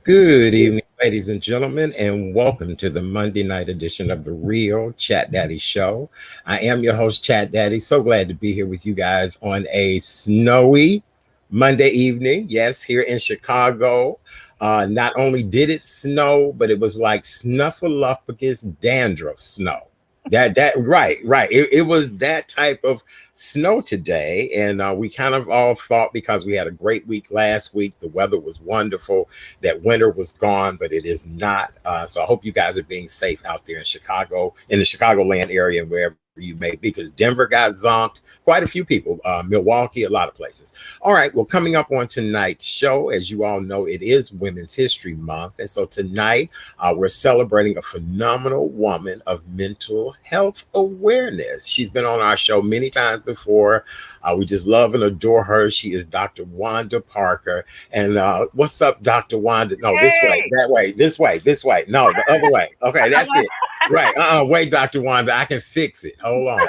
Good evening, ladies and gentlemen, and welcome to the Monday night edition of the Real Chat Daddy Show. I am your host, Chat Daddy. So glad to be here with you guys on a snowy Monday evening. Yes, here in Chicago. Not only did it snow, but it was like snuffleupagus dandruff snow. Right. It was that type of snow today, and we kind of all thought because we had a great week last week, the weather was wonderful, that winter was gone, but it is not. So I hope you guys are being safe out there in Chicago, in the Chicagoland area, and wherever you may be, because Denver got zonked. Quite a few people, Milwaukee, a lot of places. All right, well, coming up on tonight's show, as you all know, it is Women's History Month, and so tonight we're celebrating a phenomenal woman of mental health awareness. She's been on our show many times before. We just love and adore her. She is Dr. Wanda Parker. And what's up, Dr. Wanda? No, this way, Hey. that way, this way. No, the other way. Okay, that's it. Right. Wait, Dr. Wanda, I can fix it. Hold on.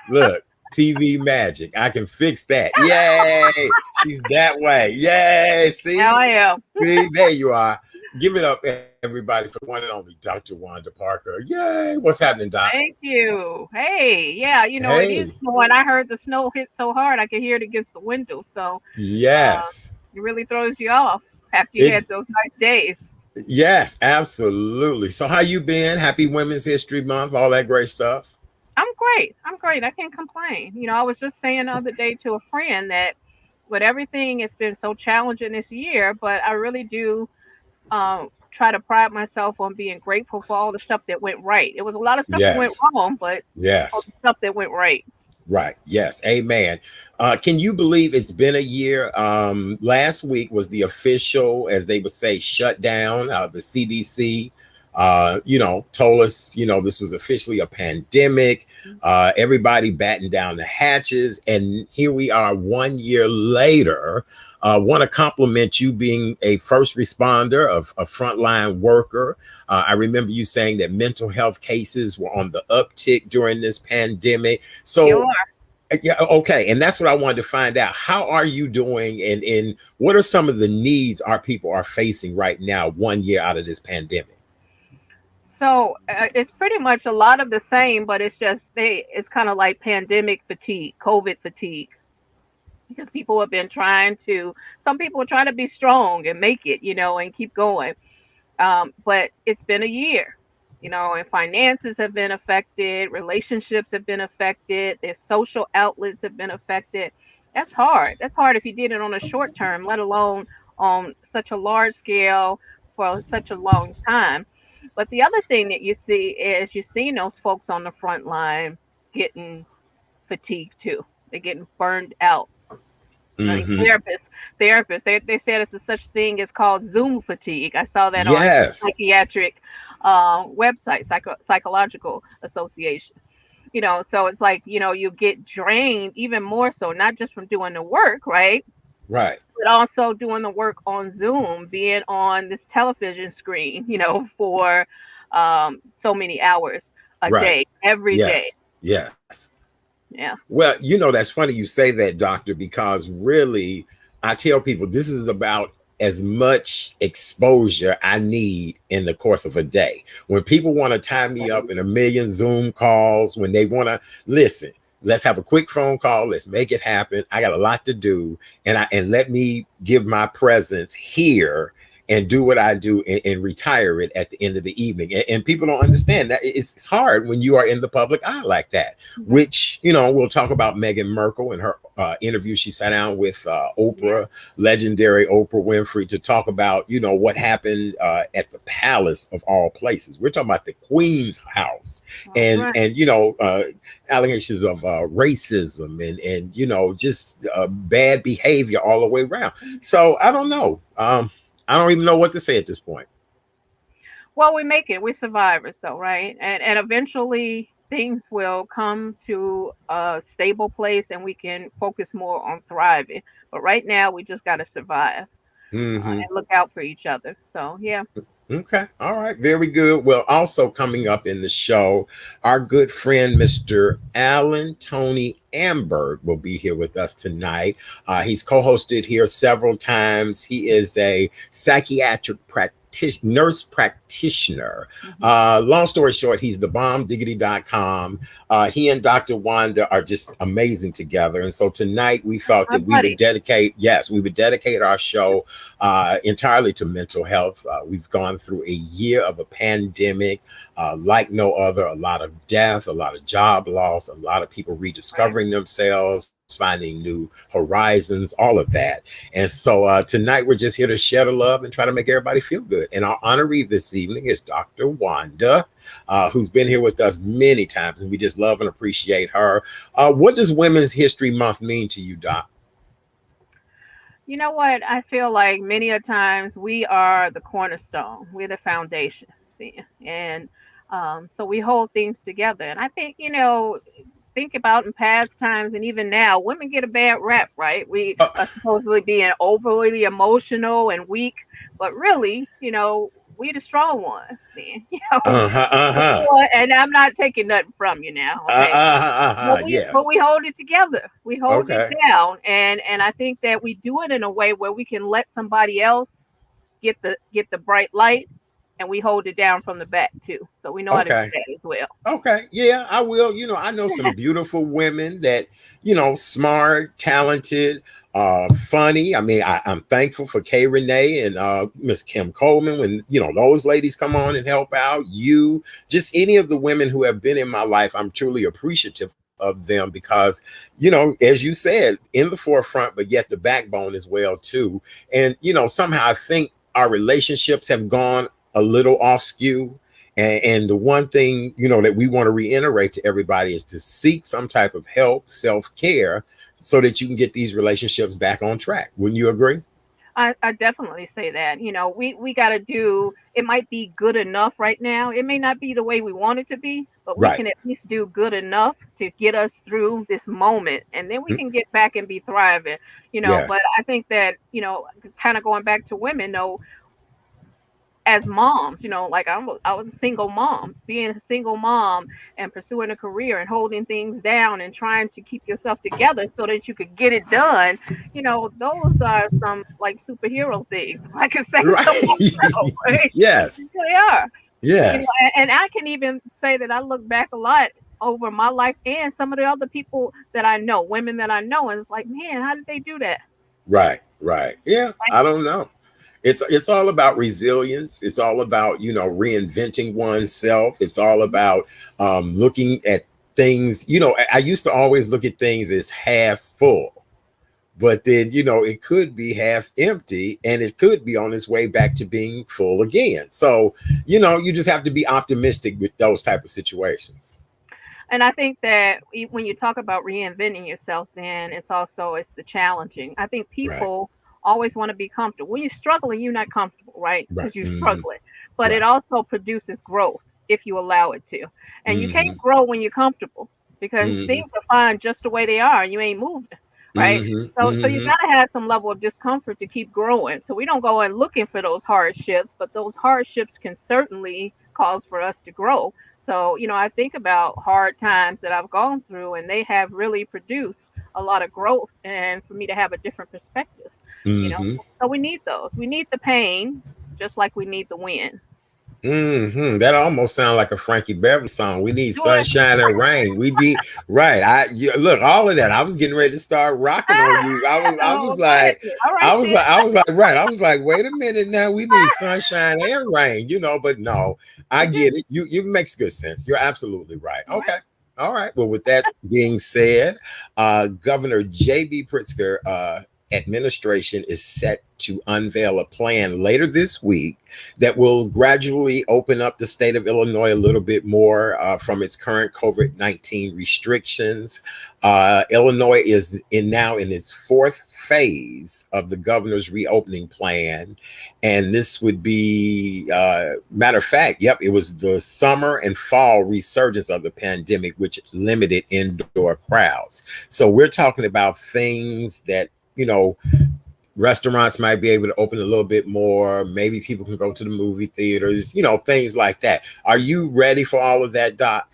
Look, TV magic. I can fix that. Yay. She's that way. Yay. See? Hell yeah. See, there you are. Give it up, everybody, for the one and only Dr. Wanda Parker. Yay. What's happening, Doc? Thank you. Hey, yeah, it Hey. is snowing. I heard the snow hit so hard I could hear it against the window. So Yes. it really throws you off after you It had those nice days. yes, absolutely. So how you been? Happy Women's History Month, all that great stuff. I'm great. I'm great. I can't complain. I was just saying the other day to a friend that with everything, it's been so challenging this year, but I really do try to pride myself on being grateful for all the stuff that went right. It was a lot of stuff that went Yes. wrong, but all Yes. the stuff that went right. Right. Yes. Amen. Can you believe it's been a year? Last week was the official, as they would say, shutdown. The CDC, told us, this was officially a pandemic. Everybody battened down the hatches. And here we are 1 year later. Want to compliment you being a first responder, of a frontline worker. I remember you saying that mental health cases were on the uptick during this pandemic. You So, are. yeah, okay. And that's what I wanted to find out. How are you doing? And what are some of the needs our people are facing right now, 1 year out of this pandemic? So it's pretty much a lot of the same, but it's kind of like pandemic fatigue, COVID fatigue, because some people are trying to be strong and make it, and keep going. But it's been a year, and finances have been affected, relationships have been affected, their social outlets have been affected. That's hard. That's hard if you did it on a short term, let alone on such a large scale for such a long time. But the other thing that you see is you're seeing those folks on the front line getting fatigued too. They're getting burned out. I mean, Hmm. therapists, they said it's a such thing as called Zoom fatigue. I saw that on Yes. psychiatric website, psychological association. So it's like, you get drained even more so, not just from doing the work, right? Right. But also doing the work on Zoom, being on this television screen, for so many hours a Right. day, every day. Yes. Yes. Yeah. Well, that's funny you say that, doctor, because really, I tell people this is about as much exposure I need in the course of a day. When people want to tie me up in a million Zoom calls, when they want to listen, let's have a quick phone call, let's make it happen. I got a lot to do, and let me give my presence here and do what I do, and retire it at the end of the evening. And people don't understand that it's hard when you are in the public eye like that, Mhm. which, we'll talk about Meghan Markle and her interview. She sat down with Yeah. Oprah, legendary Oprah Winfrey, to talk about, what happened at the palace of all places. We're talking about the Queen's house, That's and right. allegations of racism, and just bad behavior all the way around. So I don't know. I don't even know what to say at this point. Well, we make it. We're survivors, though, right? And eventually things will come to a stable place, and we can focus more on thriving. But right now, we just got to survive Hmm. and look out for each other. So yeah. Okay. All right. Very good. Well, also coming up in the show, our good friend, Mr. Alan Tony Amberg, will be here with us tonight. He's co hosted here several times. He is a psychiatric nurse practitioner. Mm-hmm. Long story short, he's the bombdiggity.com. He and Dr. Wanda are just amazing together. And so tonight we felt My that we would buddy. dedicate our show entirely to mental health. We've gone through a year of a pandemic like no other, a lot of death, a lot of job loss, a lot of people Right. rediscovering themselves, finding new horizons, all of that. And so tonight we're just here to share the love and try to make everybody feel good. And our honoree this evening is Dr. Wanda, who's been here with us many times, and we just love and appreciate her. What does Women's History Month mean to you, Doc? You know what? I feel like many a times we are the cornerstone. We're the foundation. See? And so we hold things together. And I think, think about in past times and even now, women get a bad rap, right? We Uh, are supposedly being overly emotional and weak, but really, we the strong ones, then, uh-huh, uh-huh. and I'm not taking nothing from you now, okay? But Yes. we hold it together. We hold it Okay. down, and I think that we do it in a way where we can let somebody else get the bright light, and we hold it down from the back too. So we know how to do Okay. that as well. Okay, yeah, I will. I know some beautiful women that, smart, talented, funny. I mean, I'm thankful for Kay Renee and Miss Kim Coleman when, those ladies come on and help out. You, just any of the women who have been in my life, I'm truly appreciative of them because, as you said, in the forefront, but yet the backbone as well, too. And, somehow I think our relationships have gone a little off skew, and the one thing, that we want to reiterate to everybody is to seek some type of help, self-care, so that you can get these relationships back on track. Wouldn't you agree? I definitely say that. We got to do, it might be good enough right now. It may not be the way we want it to be, but we Right. can at least do good enough to get us through this moment. And then we can get back and be thriving, But Yes. I think that, kind of going back to women, though, as moms, like I was a single mom, being a single mom and pursuing a career and holding things down and trying to keep yourself together so that you could get it done. Those are some like superhero things, if I can say so Right. myself, right? Yes. They are. Yes. And I can even say that I look back a lot over my life and some of the other people that I know, women that I know, and it's like, man, how did they do that? Right. Right. Yeah. I don't know. It's all about resilience. It's all about, reinventing oneself. It's all about looking at things. I used to always look at things as half full, but then, it could be half empty and it could be on its way back to being full again. So, you just have to be optimistic with those type of situations. And I think that when you talk about reinventing yourself, then it's the challenging. I think Right. people always want to be comfortable. When you're struggling, you're not comfortable, right? Right. Because you're Hmm. struggling. But it Right. also produces growth if you allow it to. And you can't Hmm. grow when you're comfortable because Hmm. things are fine just the way they are. You ain't moving, right? Hmm. So you Hmm. gotta have some level of discomfort to keep growing. So we don't go in looking for those hardships, but those hardships can certainly cause for us to grow. So, I think about hard times that I've gone through, and they have really produced a lot of growth and for me to have a different perspective, you know. Hmm. So we need those. We need the pain just like we need the wins. That almost sounds like a Frankie Beverly song. We need Do it. sunshine and rain. We be right. Look, all of that. I was getting ready to start rocking on you. I was Oh, go ahead. like, All right, then. right. I was like, wait a minute now. We need sunshine and rain, but no, I We do. get it. You makes good sense. You're absolutely right. All right. Okay. All right. Well, with that being said, Governor J.B. Pritzker administration is set to unveil a plan later this week that will gradually open up the state of Illinois a little bit more from its current COVID-19 restrictions. Illinois is now in its fourth phase of the governor's reopening plan. And this would be, matter of fact, yep, it was the summer and fall resurgence of the pandemic, which limited indoor crowds. So we're talking about things that, restaurants might be able to open a little bit more. Maybe people can go to the movie theaters, things like that. Are you ready for all of that, Doc?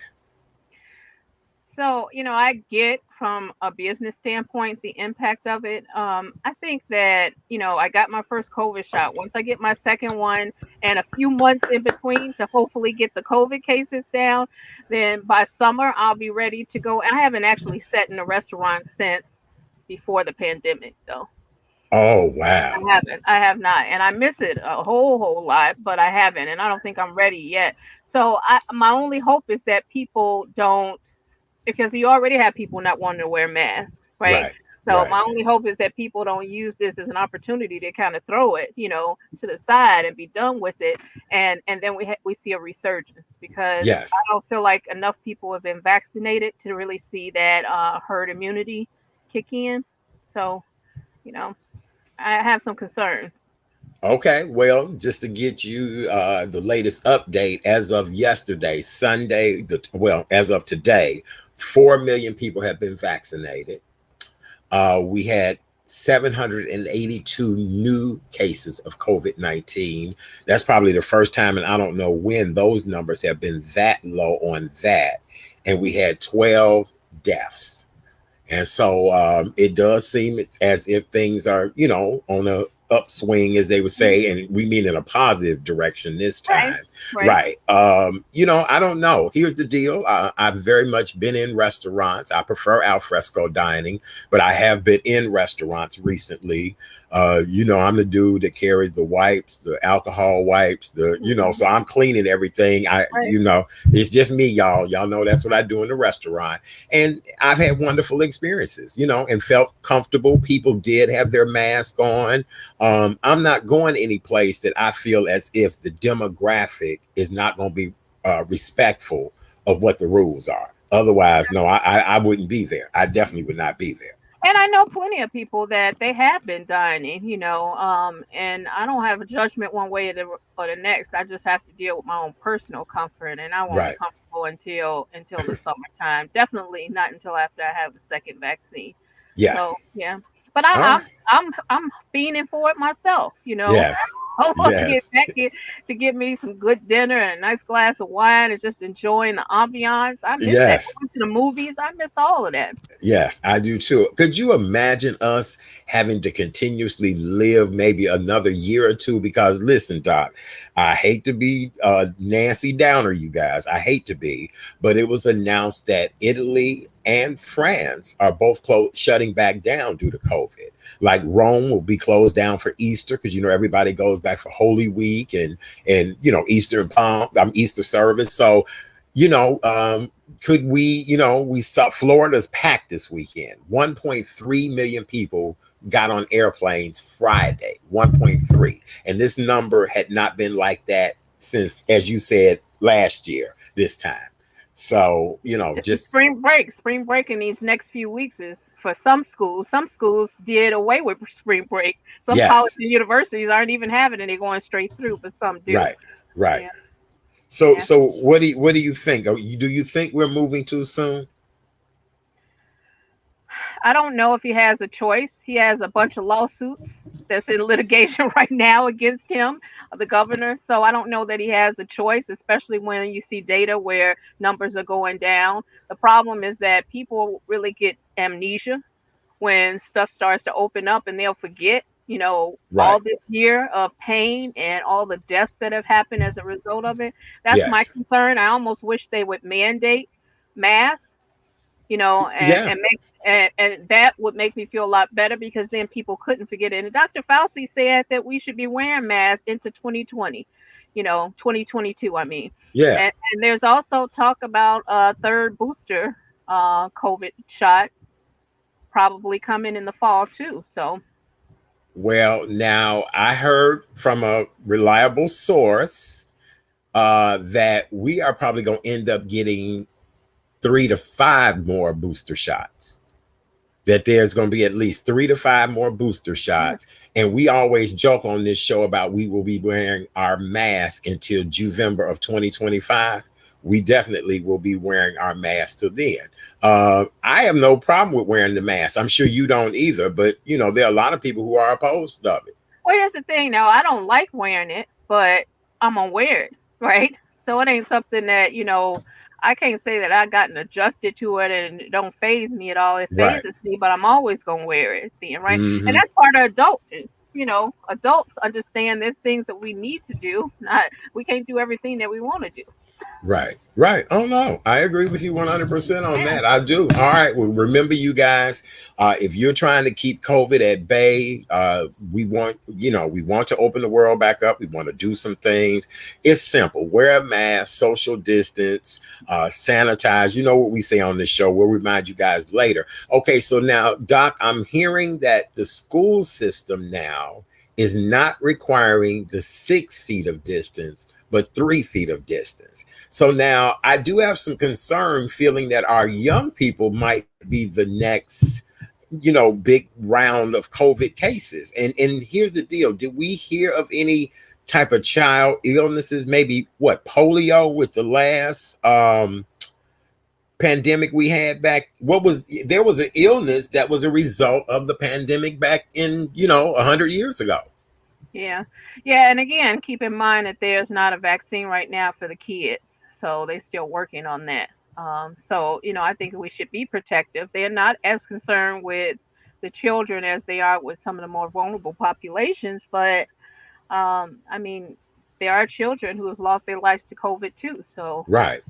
So, I get from a business standpoint the impact of it. I think that, I got my first COVID shot. Once I get my second one and a few months in between to hopefully get the COVID cases down, then by summer I'll be ready to go. I haven't actually sat in a restaurant since before the pandemic, though. Oh, wow. I have not, and I miss it a whole lot, but I haven't, and I don't think I'm ready yet. So, my only hope is that people don't, because you already have people not wanting to wear masks, right? Right, So right. my only hope is that people don't use this as an opportunity to kind of throw it, to the side and be done with it, and then we see a resurgence because I Yes. don't feel like enough people have been vaccinated to really see that herd immunity kick in. So you know, I have some concerns. Okay, well, just to get you the latest update, as of yesterday, Sunday, as of today, 4 million people have been vaccinated. We had 782 new cases of COVID-19. That's probably the first time, and I don't know when those numbers have been that low on that. And we had 12 deaths. And so it does seem as if things are, on a upswing, as they would Mhm. say, and we mean in a positive direction this Right, time. right. Right. I don't know. Here's the deal. I've very much been in restaurants. I prefer al fresco dining, but I have been in restaurants recently. I'm the dude that carries the wipes, the alcohol wipes, Mhm. so I'm cleaning everything. Right, It's just me, y'all. Y'all know that's what I do in the restaurant. And I've had wonderful experiences, and felt comfortable. People did have their mask on. I'm not going any place that I feel as if the demographic is not going to be respectful of what the rules are. Otherwise, no, I wouldn't be there. I definitely would not be there. and I know plenty of people that they have been dining, and I don't have a judgment one way or the next. I just have to deal with my own personal comfort, and I won't be Right. comfortable until the summertime. Definitely not until after I have the second vaccine. So Yes. yeah, but All right. I'm fiending for it myself. Yes. I want to get Yes. back in to get me some good dinner and a nice glass of wine and just enjoying the ambiance. I miss that. Yes. Going to the movies, I miss all of that. Yes, I do too. Could you imagine us having to continuously live maybe another year or two? Because listen, Doc, I hate to be Nancy Downer, you guys. I hate to be, but it was announced that Italy and France are both shutting back down due to COVID. Like Rome will be closed down for Easter because everybody goes back for Holy Week and Easter and Easter service. So could we saw Florida's packed this weekend. 1.3 million people got on airplanes Friday. 1.3. And this number had not been like that since, as you said, last year, this time. So, It's the just spring break. Spring break in these next few weeks is for some schools. Some schools did away with spring break. Some colleges yes, and universities aren't even having it. They're going straight through, but some do. right, right. Yeah, So, yeah. so what do you think? Do you think we're moving too soon? I don't know if he has a choice. He has a bunch of lawsuits that's in litigation right now against him, the governor. So I don't know that he has a choice, especially when you see data where numbers are going down. The problem is that people really get amnesia when stuff starts to open up and they'll forget, Right. all this year of pain and all the deaths that have happened as a result of it. That's my Yes. concern. I almost wish they would mandate masks, and Yeah. and make and that would make me feel a lot better because then people couldn't forget it. And Dr. Fauci said that we should be wearing masks into 2020, 2022. I mean, Yeah. and there's also talk about a third booster, COVID shot probably coming in the fall too. So Well, now I heard from a reliable source that we are probably going to end up getting 3 to 5 more booster shots. That there's going to be at least 3 to 5 more booster yeah, shots. And we always joke on this show about we will be wearing our mask until November of 2025. We definitely will be wearing our mask till then. I have no problem with wearing the mask. I'm sure you don't either, but there are a lot of people who are opposed of it. well, here's the thing. Now, I don't like wearing it, but I'm gonna wear it, right? So it ain't something that I can't say that I've gotten adjusted to it and it don't phase me at all. It Right. phases me, but I'm always gonna wear it then, right? And Hmm. that's part of adulting. Adults understand there's things that we need to do. Not we can't do everything that we want to do. Right, right. Oh no, I agree with you 100% on Yeah. that. I do. All right. Well, remember, you guys, if you're trying to keep COVID at bay, we want to open the world back up. We want to do some things. It's simple. Wear a mask, social distance, sanitize. You know what we say on this show. We'll remind you guys later. Okay, so now, Doc, I'm hearing that the school system now is not requiring the 6 feet of distance, but 3 feet of distance. So now I do have some concern feeling that our young people might be the next, big round of COVID cases. And here's the deal. Did we hear of any type of child illnesses? Maybe what, polio with the last pandemic we had back? There was an illness that was a result of the pandemic back in, 100 years ago. Yeah. Yeah, and again, keep in mind that there's not a vaccine right now for the kids. So they're still working on that. I think we should be protective. They're not as concerned with the children as they are with some of the more vulnerable populations, but I mean, there are children who has lost their lives to COVID too. Right.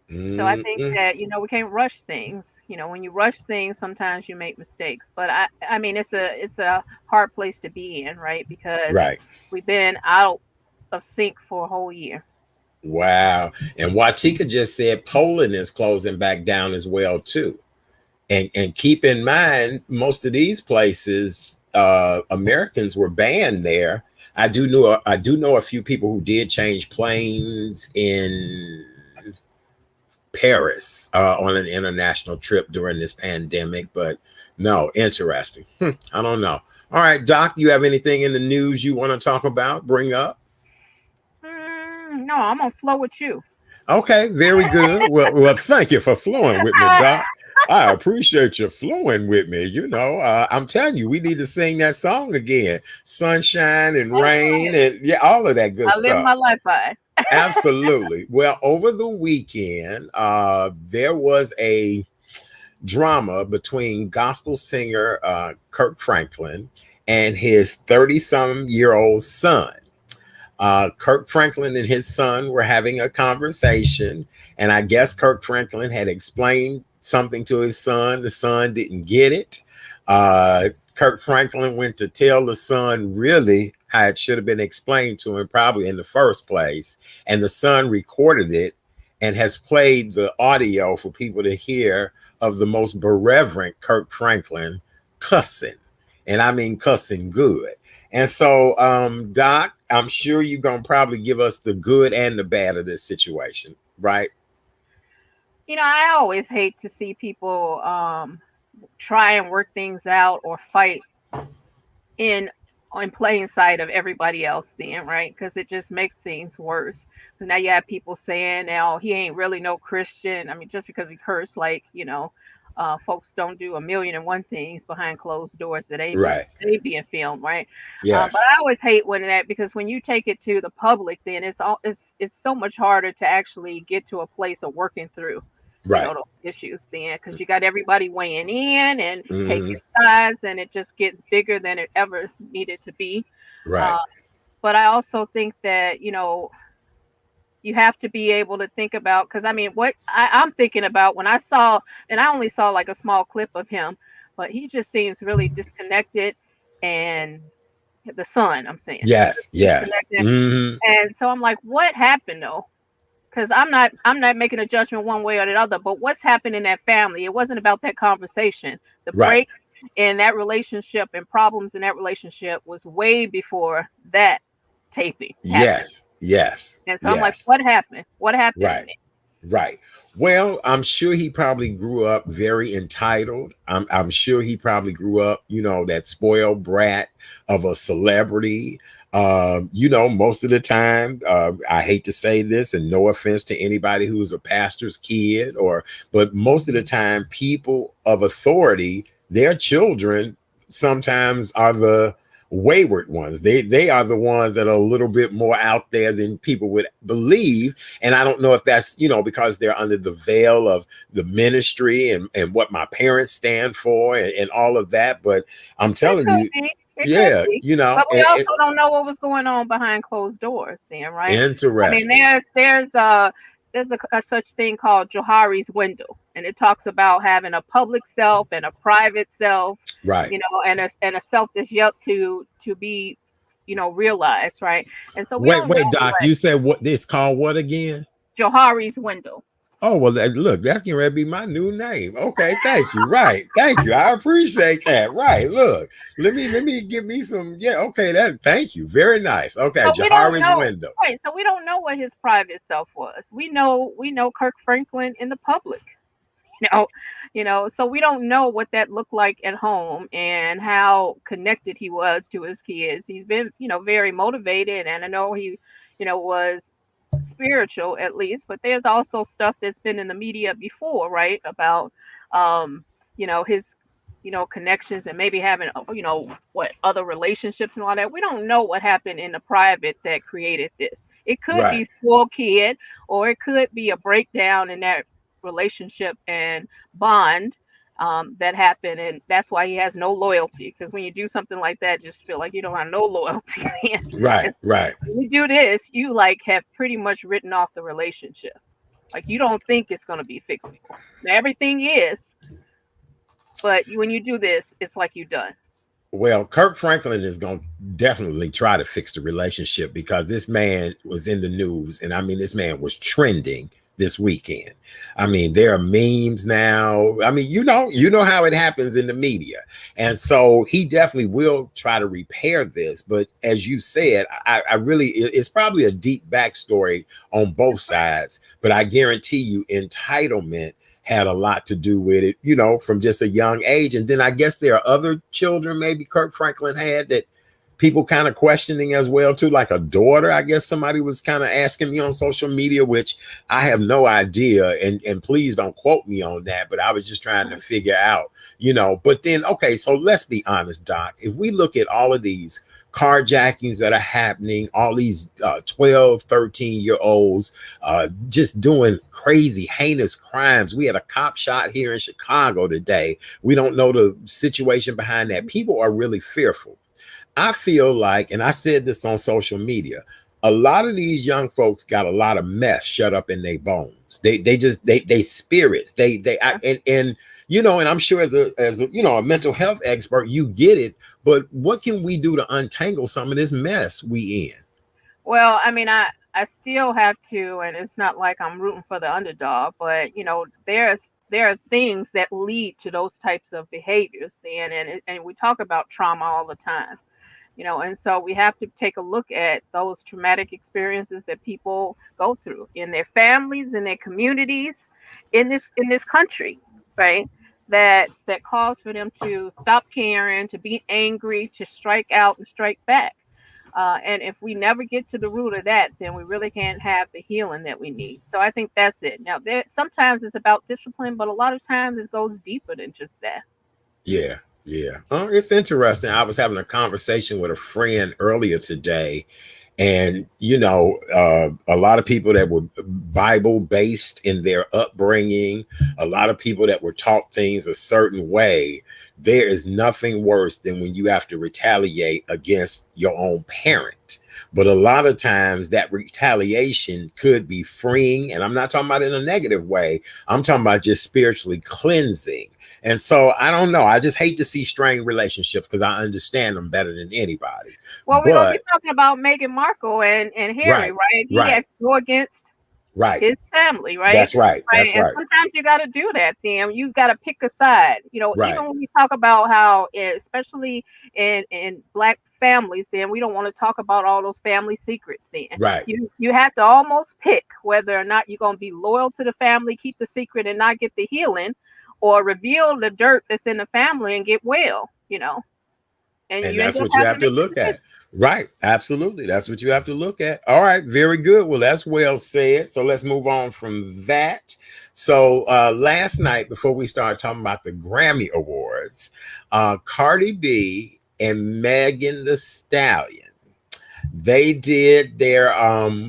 So I think Mm-mm. that we can't rush things. When you rush things, sometimes you make mistakes. But I mean, it's a hard place to be in, right? Because Right. we've been out of sync for a whole year. Wow. And Watika just said Poland is closing back down as well too. And keep in mind, most of these places, Americans were banned there. I do know a few people who did change planes in Paris on an international trip during this pandemic, but no, interesting. I don't know. All right, Doc, you have anything in the news you want to talk about, bring up? No, I'm gonna flow with you. Okay, very good. Well, thank you for flowing with me, Doc. I appreciate you flowing with me. I'm telling you, we need to sing that song again. Sunshine and rain and yeah, all of that good I live stuff. my life by. Absolutely. Well, over the weekend, there was a drama between gospel singer Kirk Franklin and his 30-some-year-old son. Kirk Franklin and his son were having a conversation, and I guess Kirk Franklin had explained something to his son. The son didn't get it. Kirk Franklin went to tell the son really how it should have been explained to him, probably in the first place. And the son recorded it and has played the audio for people to hear of the most bereverent Kirk Franklin cussing. And I mean cussing good. And so, Doc, I'm sure you're going to probably give us the good and the bad of this situation, right? I always hate to see people try and work things out or fight in in plain sight of everybody else then, right? Because it just makes things worse. So now you have people saying now he ain't really no Christian. I mean, just because he cursed, like, folks don't do a million and one things behind closed doors that Right. they being filmed, right? But Yes. I always hate when that, because when you take it to the public, then it's so much harder to actually get to a place of working through Right. those issues then, because you got everybody weighing in and taking Hmm. sides, and it just gets bigger than it ever needed to be. Right. uh, but I also think that you have to be able to think about, because I mean, what I'm thinking about when I saw, and I only saw like a small clip of him, but he just seems really disconnected. And the son, I'm saying, Yes. Yes. disconnected. And so I'm like, what happened though? Because I'm not making a judgment one way or the other, but what's happened in that family? It wasn't about that conversation. The Right. break in that relationship and problems in that relationship was way before that taping happened. Yes. Yes. And so I'm like, Yes. what happened? What happened in Right. Right. Well, I'm sure he probably grew up very entitled. I'm sure he probably grew up, that spoiled brat of a celebrity. Most of the time, I hate to say this, and no offense to anybody who's a pastor's kid, but most of the time, people of authority, their children sometimes are the wayward ones. They are the ones that are a little bit more out there than people would believe. And I don't know if that's, because they're under the veil of the ministry and what my parents stand for and all of that. But I'm telling you, it could be. But we also and don't know what was going on behind closed doors then, right? interesting. I mean, there's a such thing called Johari's window, and it talks about having a public self and a private self, right? And a self that's yet to be, realized, right? And so we Wait, don't know Doc, you said what this called what again? Johari's window. Oh, well, look, that's getting ready to be my new name. Okay, thank you. Right. Thank you. I appreciate that. Right. Look, let me give me some. Yeah, okay, thank you. Very nice. Okay, so Johari's window. Right. So we don't know what his private self was. We know Kirk Franklin in the public. So we don't know what that looked like at home and how connected he was to his kids. He's been, very motivated, and I know he, was spiritual at least, but there's also stuff that's been in the media before, right? About, his, connections and maybe having, what other relationships and all that. We don't know what happened in the private that created this. It could be spoiled kid, or it could be a breakdown in that relationship and bond that happened, and that's why he has no loyalty, because when you do something like that, just feel like you don't have no loyalty. Right. When you do this, you have pretty much written off the relationship. You don't think it's going to be fixable. Now, everything is, but when you do this, it's like you're done. Well, Kirk Franklin is going to definitely try to fix the relationship, because this man was in the news, and I mean, this man was trending this weekend. I mean, there are memes now. I mean, you know how it happens in the media. And so he definitely will try to repair this. But as you said, I really, it's probably a deep backstory on both sides, but I guarantee you entitlement had a lot to do with it, from just a young age. And then I guess there are other children maybe Kirk Franklin had that people kind of questioning as well too, like a daughter. I guess somebody was kind of asking me on social media, which I have no idea, and please don't quote me on that, but I was just trying to figure out, but then, okay, so let's be honest, Doc, if we look at all of these carjackings that are happening, all these 12, 13-year-olds just doing crazy, heinous crimes. We had a cop shot here in Chicago today. We don't know the situation behind that. People are really fearful. I feel like, and I said this on social media, a lot of these young folks got a lot of mess shut up in their bones. They spirits. And I'm sure as a mental health expert, you get it. But what can we do to untangle some of this mess we in? Well, I mean, I still have to, and it's not like I'm rooting for the underdog, but there are things that lead to those types of behaviors. And we talk about trauma all the time. And so we have to take a look at those traumatic experiences that people go through in their families, in their communities, in this country, right? That cause for them to stop caring, to be angry, to strike out and strike back. And if we never get to the root of that, then we really can't have the healing that we need. So I think that's it. Now, sometimes it's about discipline, but a lot of times it goes deeper than just that. Yeah. It's interesting. I was having a conversation with a friend earlier today, and a lot of people that were Bible based in their upbringing, a lot of people that were taught things a certain way. There is nothing worse than when you have to retaliate against your own parent. But a lot of times that retaliation could be freeing, and I'm not talking about in a negative way. I'm talking about just spiritually cleansing. And so I don't know. I just hate to see strained relationships, because I understand them better than anybody. Well, we're going to be talking about Meghan Markle and Harry, right? He has to go against his family, right? That's right. And sometimes you got to do that, Sam. You got to pick a side. Even when we talk about how, especially in Black families, then we don't want to talk about all those family secrets. Then you have to almost pick whether or not you're going to be loyal to the family, keep the secret, and not get the healing, or reveal the dirt that's in the family and get well, And that's what you have to look at. Right. Absolutely. That's what you have to look at. All right. Very good. Well, that's well said. So let's move on from that. So last night, before we start talking about the Grammy Awards, Cardi B and Megan Thee Stallion. They did their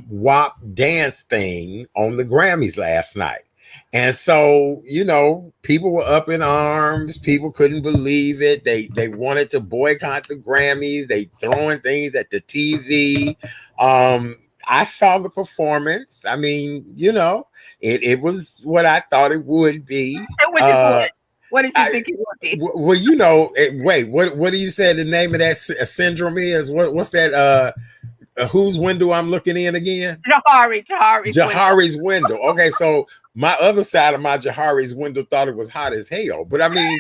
WAP dance thing on the Grammys last night. And so, people were up in arms. People couldn't believe it. They wanted to boycott the Grammys. They throwing things at the TV. I saw the performance. I mean, it was what I thought it would be. Which is what? What did you think it would be? Well, wait, what do you say the name of that syndrome is? What's that? Whose window I'm looking in again? Jahari's window. Okay, so my other side of my Jahari's window thought it was hot as hell. But I mean,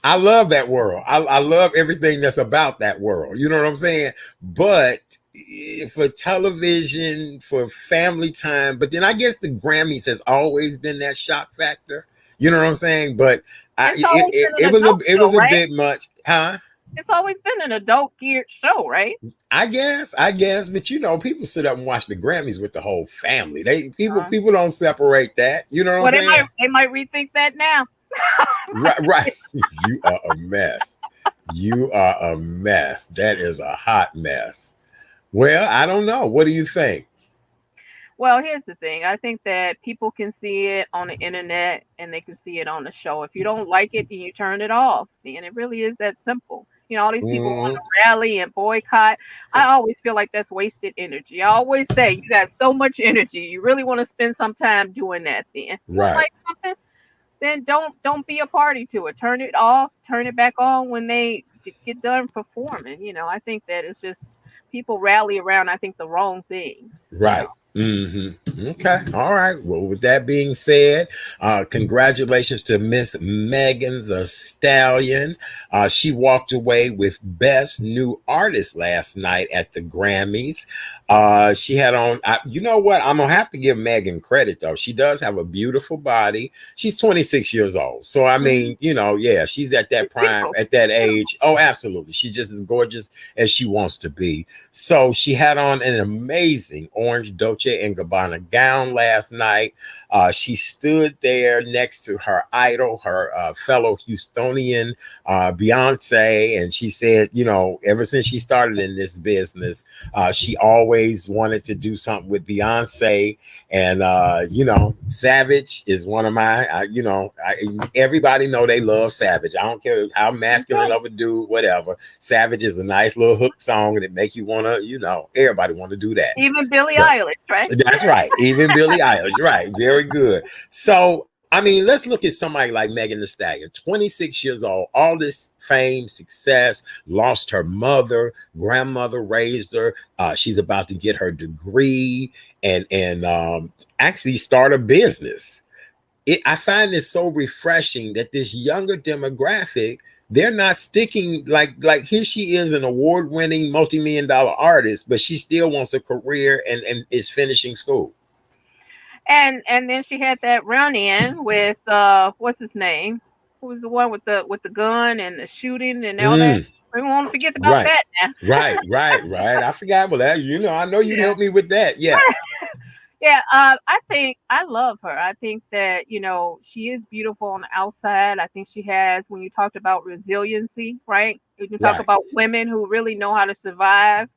I love that world. I love everything that's about that world. You know what I'm saying? But for television, for family time, but then I guess the Grammys has always been that shock factor. You know what I'm saying? But it was a bit much, huh? It's always been an adult geared show, right? I guess, but people sit up and watch the Grammys with the whole family. People don't separate that. You know what I'm saying? They might rethink that now. right. You are a mess. You are a mess. That is a hot mess. Well, I don't know. What do you think? Well, here's the thing. I think that people can see it on the internet and they can see it on the show. If you don't like it, then you turn it off. And it really is that simple. All these people want to rally and boycott. I always feel like that's wasted energy. I always say, you got so much energy. You really want to spend some time doing that then. If you don't like something, then don't be a party to it. Turn it off, turn it back on when they get done performing. I think that it's just people rally around, I think, the wrong things. Right. Mm-hmm. Okay. All right. Well, with that being said, congratulations to Miss Megan Thee Stallion. She walked away with Best New Artist last night at the Grammys. She had on, you know what? I'm going to have to give Megan credit, though. She does have a beautiful body. She's 26 years old. So, I mean, she's at that prime, at that age. Oh, absolutely. She's just as gorgeous as she wants to be. So she had on an amazing orange Dolce & Gabbana gown last night. She stood there next to her idol, her fellow Houstonian, Beyoncé, and she said, ever since she started in this business, she always wanted to do something with Beyoncé. And Savage is one of my, everybody know they love Savage. I don't care how masculine of a dude, whatever. Savage is a nice little hook song, and it make you want to, everybody want to do that. Even Billie Eilish, right? That's right. Even Billie Eilish, right? Very good. So, I mean, let's look at somebody like Megan Thee Stallion, 26 years old, all this fame, success, lost her mother, grandmother raised her. She's about to get her degree and actually start a business. I find it so refreshing that this younger demographic, they're not sticking like here she is, an award-winning multi-million-dollar artist, but she still wants a career and is finishing school. And then she had that run-in with what's his name? Who was the one with the gun and the shooting and all that? We won't forget about that now. Right. I forgot about that. I know you'd help me with that. Yes. Yeah, I think I love her. I think that, she is beautiful on the outside. I think she has, when you talked about resiliency, right? When you talk about women who really know how to survive.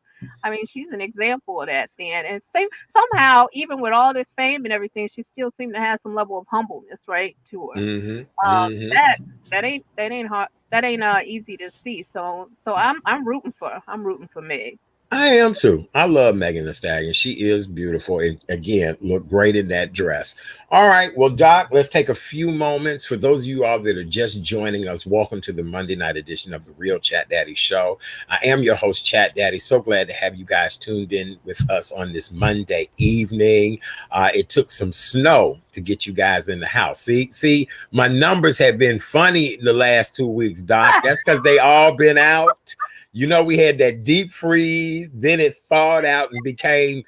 I mean, she's an example of that then. And somehow, even with all this fame and everything, she still seemed to have some level of humbleness, right, to her. That ain't hard. That ain't easy to see. So I'm rooting for her. I'm rooting for Meg. I am too. I love Megan Thee Stallion. She is beautiful. And again, look great in that dress. All right. Well, Doc, let's take a few moments. For those of you all that are just joining us, welcome to the Monday night edition of the Real Chat Daddy Show. I am your host, Chat Daddy. So glad to have you guys tuned in with us on this Monday evening. It took some snow to get you guys in the house. See, my numbers have been funny the last 2 weeks, Doc. That's because they all been out. We had that deep freeze, then it thawed out and became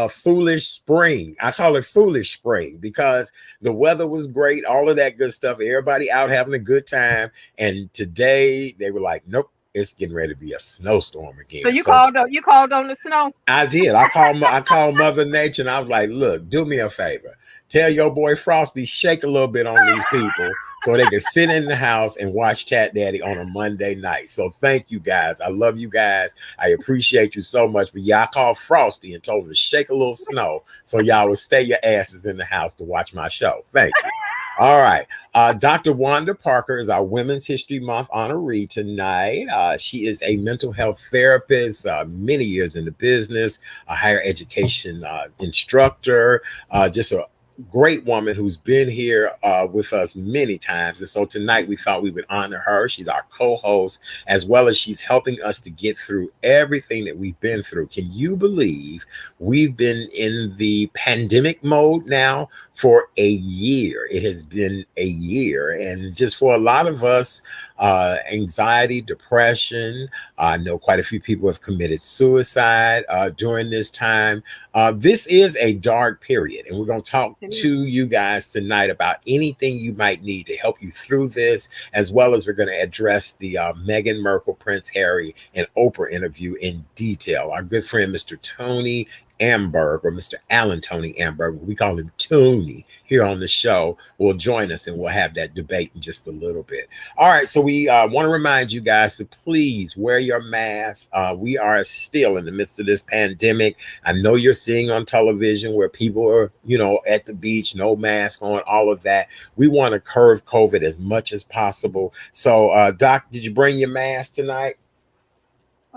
foolish spring. I call it foolish spring because the weather was great, all of that good stuff. Everybody out having a good time. And today they were like, nope, it's getting ready to be a snowstorm again. So you called on the snow? I did. I called Mother Nature and I was like, look, do me a favor. Tell your boy Frosty, shake a little bit on these people so they can sit in the house and watch Chat Daddy on a Monday night. So thank you guys. I love you guys. I appreciate you so much. But y'all called Frosty and told him to shake a little snow so y'all would stay your asses in the house to watch my show. Thank you. All right. Dr. Wanda Parker is our Women's History Month honoree tonight. She is a mental health therapist, many years in the business, a higher education instructor, just a great woman who's been here with us many times. And so tonight we thought we would honor her. She's our co-host, as well as she's helping us to get through everything that we've been through. Can you believe we've been in the pandemic mode now for a year? It has been a year. And just for a lot of us, anxiety, depression. I know quite a few people have committed suicide during this time. This is a dark period, and we're going to talk to you guys tonight about anything you might need to help you through this, as well as we're going to address the Meghan Markle, Prince Harry, and Oprah interview in detail. Our good friend, Mr. Tony Amberg, or Mr. Alan Tony Amberg, we call him Tony here on the show, will join us and we'll have that debate in just a little bit. All right, so we want to remind you guys to please wear your mask. We are still in the midst of this pandemic. I know you're seeing on television where people are, at the beach, no mask on, all of that. We want to curb COVID as much as possible. So, Doc, did you bring your mask tonight?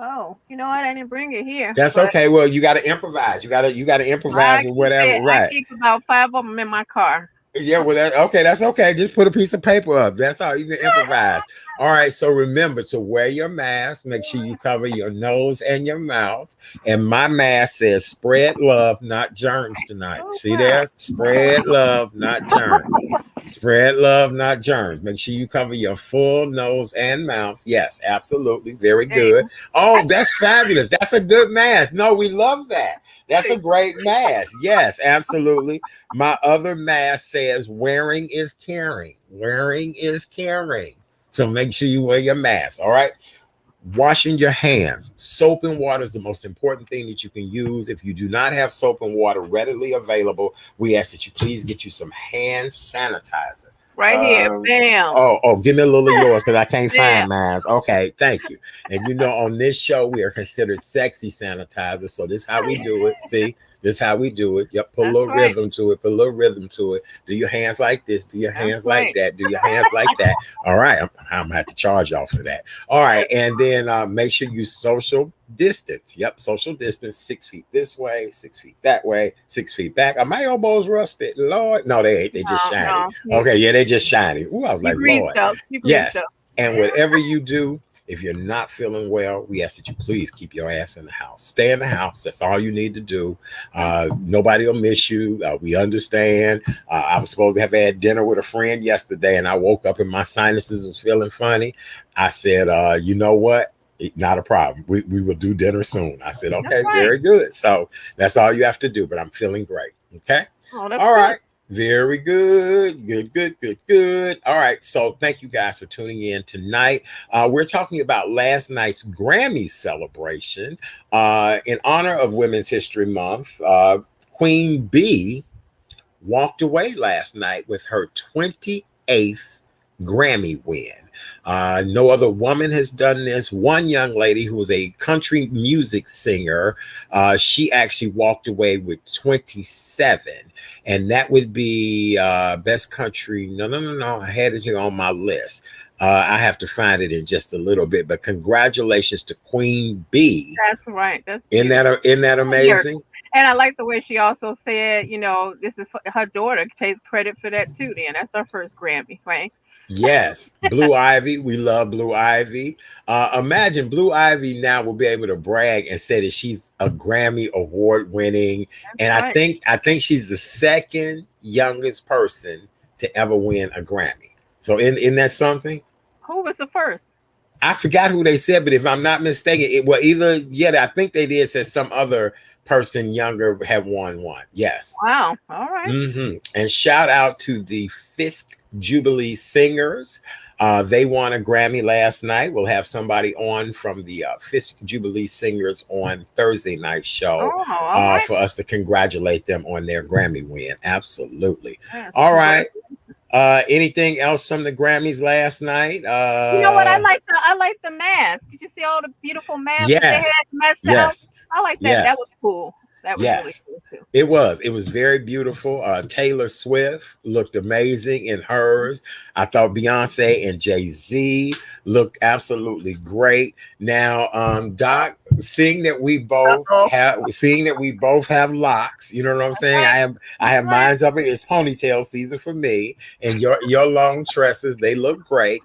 Oh, you know what? I didn't bring it here. That's okay. Well, you got to improvise. You got to improvise with whatever. Right. I keep about 5 of them in my car. Yeah, well, that's okay. Just put a piece of paper up. That's how you can improvise. All right. So remember to wear your mask. Make sure you cover your nose and your mouth. And my mask says "Spread love, not germs" tonight. See there? Spread love, not germs. Spread love, not germs. Make sure you cover your full nose and mouth. Yes, absolutely. Very good. Oh, that's fabulous. That's a good mask. No, we love that. That's a great mask. Yes, absolutely. My other mask says "Wearing is caring." Wearing is caring. So make sure you wear your mask. All right. Washing your hands. Soap and water is the most important thing that you can use. If you do not have soap and water readily available, we ask that you please get you some hand sanitizer. Right here. Bam. Oh, give me a little of yours because I can't find mine. Okay, thank you. And on this show, we are considered sexy sanitizers. So this is how we do it. See? This is how we do it. Yep, put a little rhythm to it. Put a little rhythm to it. Do your hands like this. Do your hands like that. Do your hands like that. All right. I'm going to have to charge y'all for that. All right. And then make sure you social distance. Yep, social distance. 6 feet this way, 6 feet that way, 6 feet back. Are my elbows rusted? Lord. No, they ain't. They just shiny. No. Okay, yeah, they just shiny. Ooh, I was like, Lord. Yes. And whatever you do, if you're not feeling well, we ask that you please keep your ass in the house. Stay in the house. That's all you need to do. Nobody will miss you. We understand. I was supposed to have had dinner with a friend yesterday, and I woke up and my sinuses was feeling funny. I said, you know what? Not a problem. We will do dinner soon. I said, okay, very good. So that's all you have to do. But I'm feeling great. Okay. All right. Very good. Good. All right. So thank you guys for tuning in tonight. We're talking about last night's Grammy celebration in honor of Women's History Month. Queen Bee walked away last night with her 28th Grammy win. No other woman has done this. One young lady who was a country music singer, she actually walked away with 27. And that would be best country. No. I had it here on my list. I have to find it in just a little bit. But congratulations to Queen Bee. That's right. Isn't that amazing? And I like the way she also said, this is her daughter takes credit for that too. Then that's her first Grammy, right? Yes, Blue Ivy. We love Blue Ivy. Imagine Blue Ivy now will be able to brag and say that she's a Grammy award winning. And right. I think she's the second youngest person to ever win a Grammy. So in that something? Who was the first? I forgot who they said, but if I'm not mistaken, I think they did say some other person younger had won one. Yes. Wow. All right. Mm-hmm. And shout out to the Fisk Jubilee Singers. They won a Grammy last night. We'll have somebody on from the Fisk Jubilee Singers on Thursday night show for us to congratulate them on their Grammy win. Absolutely. Yes, all right. Anything else from the Grammys last night? You know what? I like the mask. Did you see all the beautiful masks that they had Yes, at the Met House? yes, I like that. That was yes, cool. That was really yes. cool too. It was. It was very beautiful. Taylor Swift looked amazing in hers. I thought Beyonce and Jay-Z looked absolutely great. Now, Doc, Uh-oh. seeing that we both have locks, you know what I'm saying? Right. I have Right. mine's up. It's ponytail season for me, and your long tresses, they look great.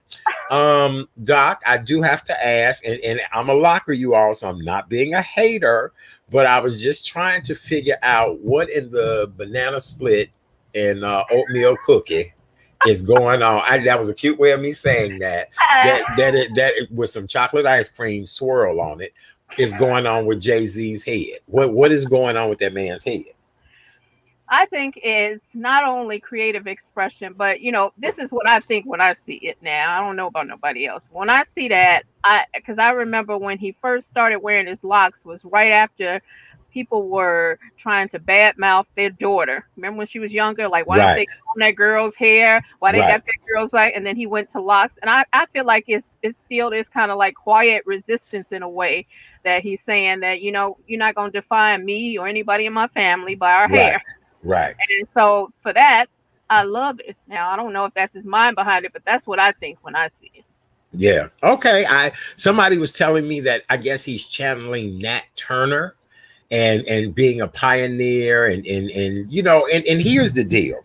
Doc, I do have to ask, and I'm a locker you all, so I'm not being a hater, but I was just trying to figure out what in the banana split and oatmeal cookie is going on. That was a cute way of me saying that. With some chocolate ice cream swirl on it is going on with Jay-Z's head. What is going on with that man's head? I think is not only creative expression, but this is what I think when I see it now. I don't know about nobody else. When I see that, because I remember when he first started wearing his locks was right after people were trying to badmouth their daughter. Remember when she was younger? Like, why don't Right, they comb that girl's hair? Why they right, got that girl's like? And then he went to locks, and I feel like it's still this kind of like quiet resistance in a way that he's saying that you're not gonna define me or anybody in my family by our right, hair. right. And so for that, I love it. Now I don't know if that's his mind behind it, but that's what I think when I see it. Yeah. Okay. Somebody was telling me that I guess he's channeling Nat Turner and being a pioneer and and here's the deal.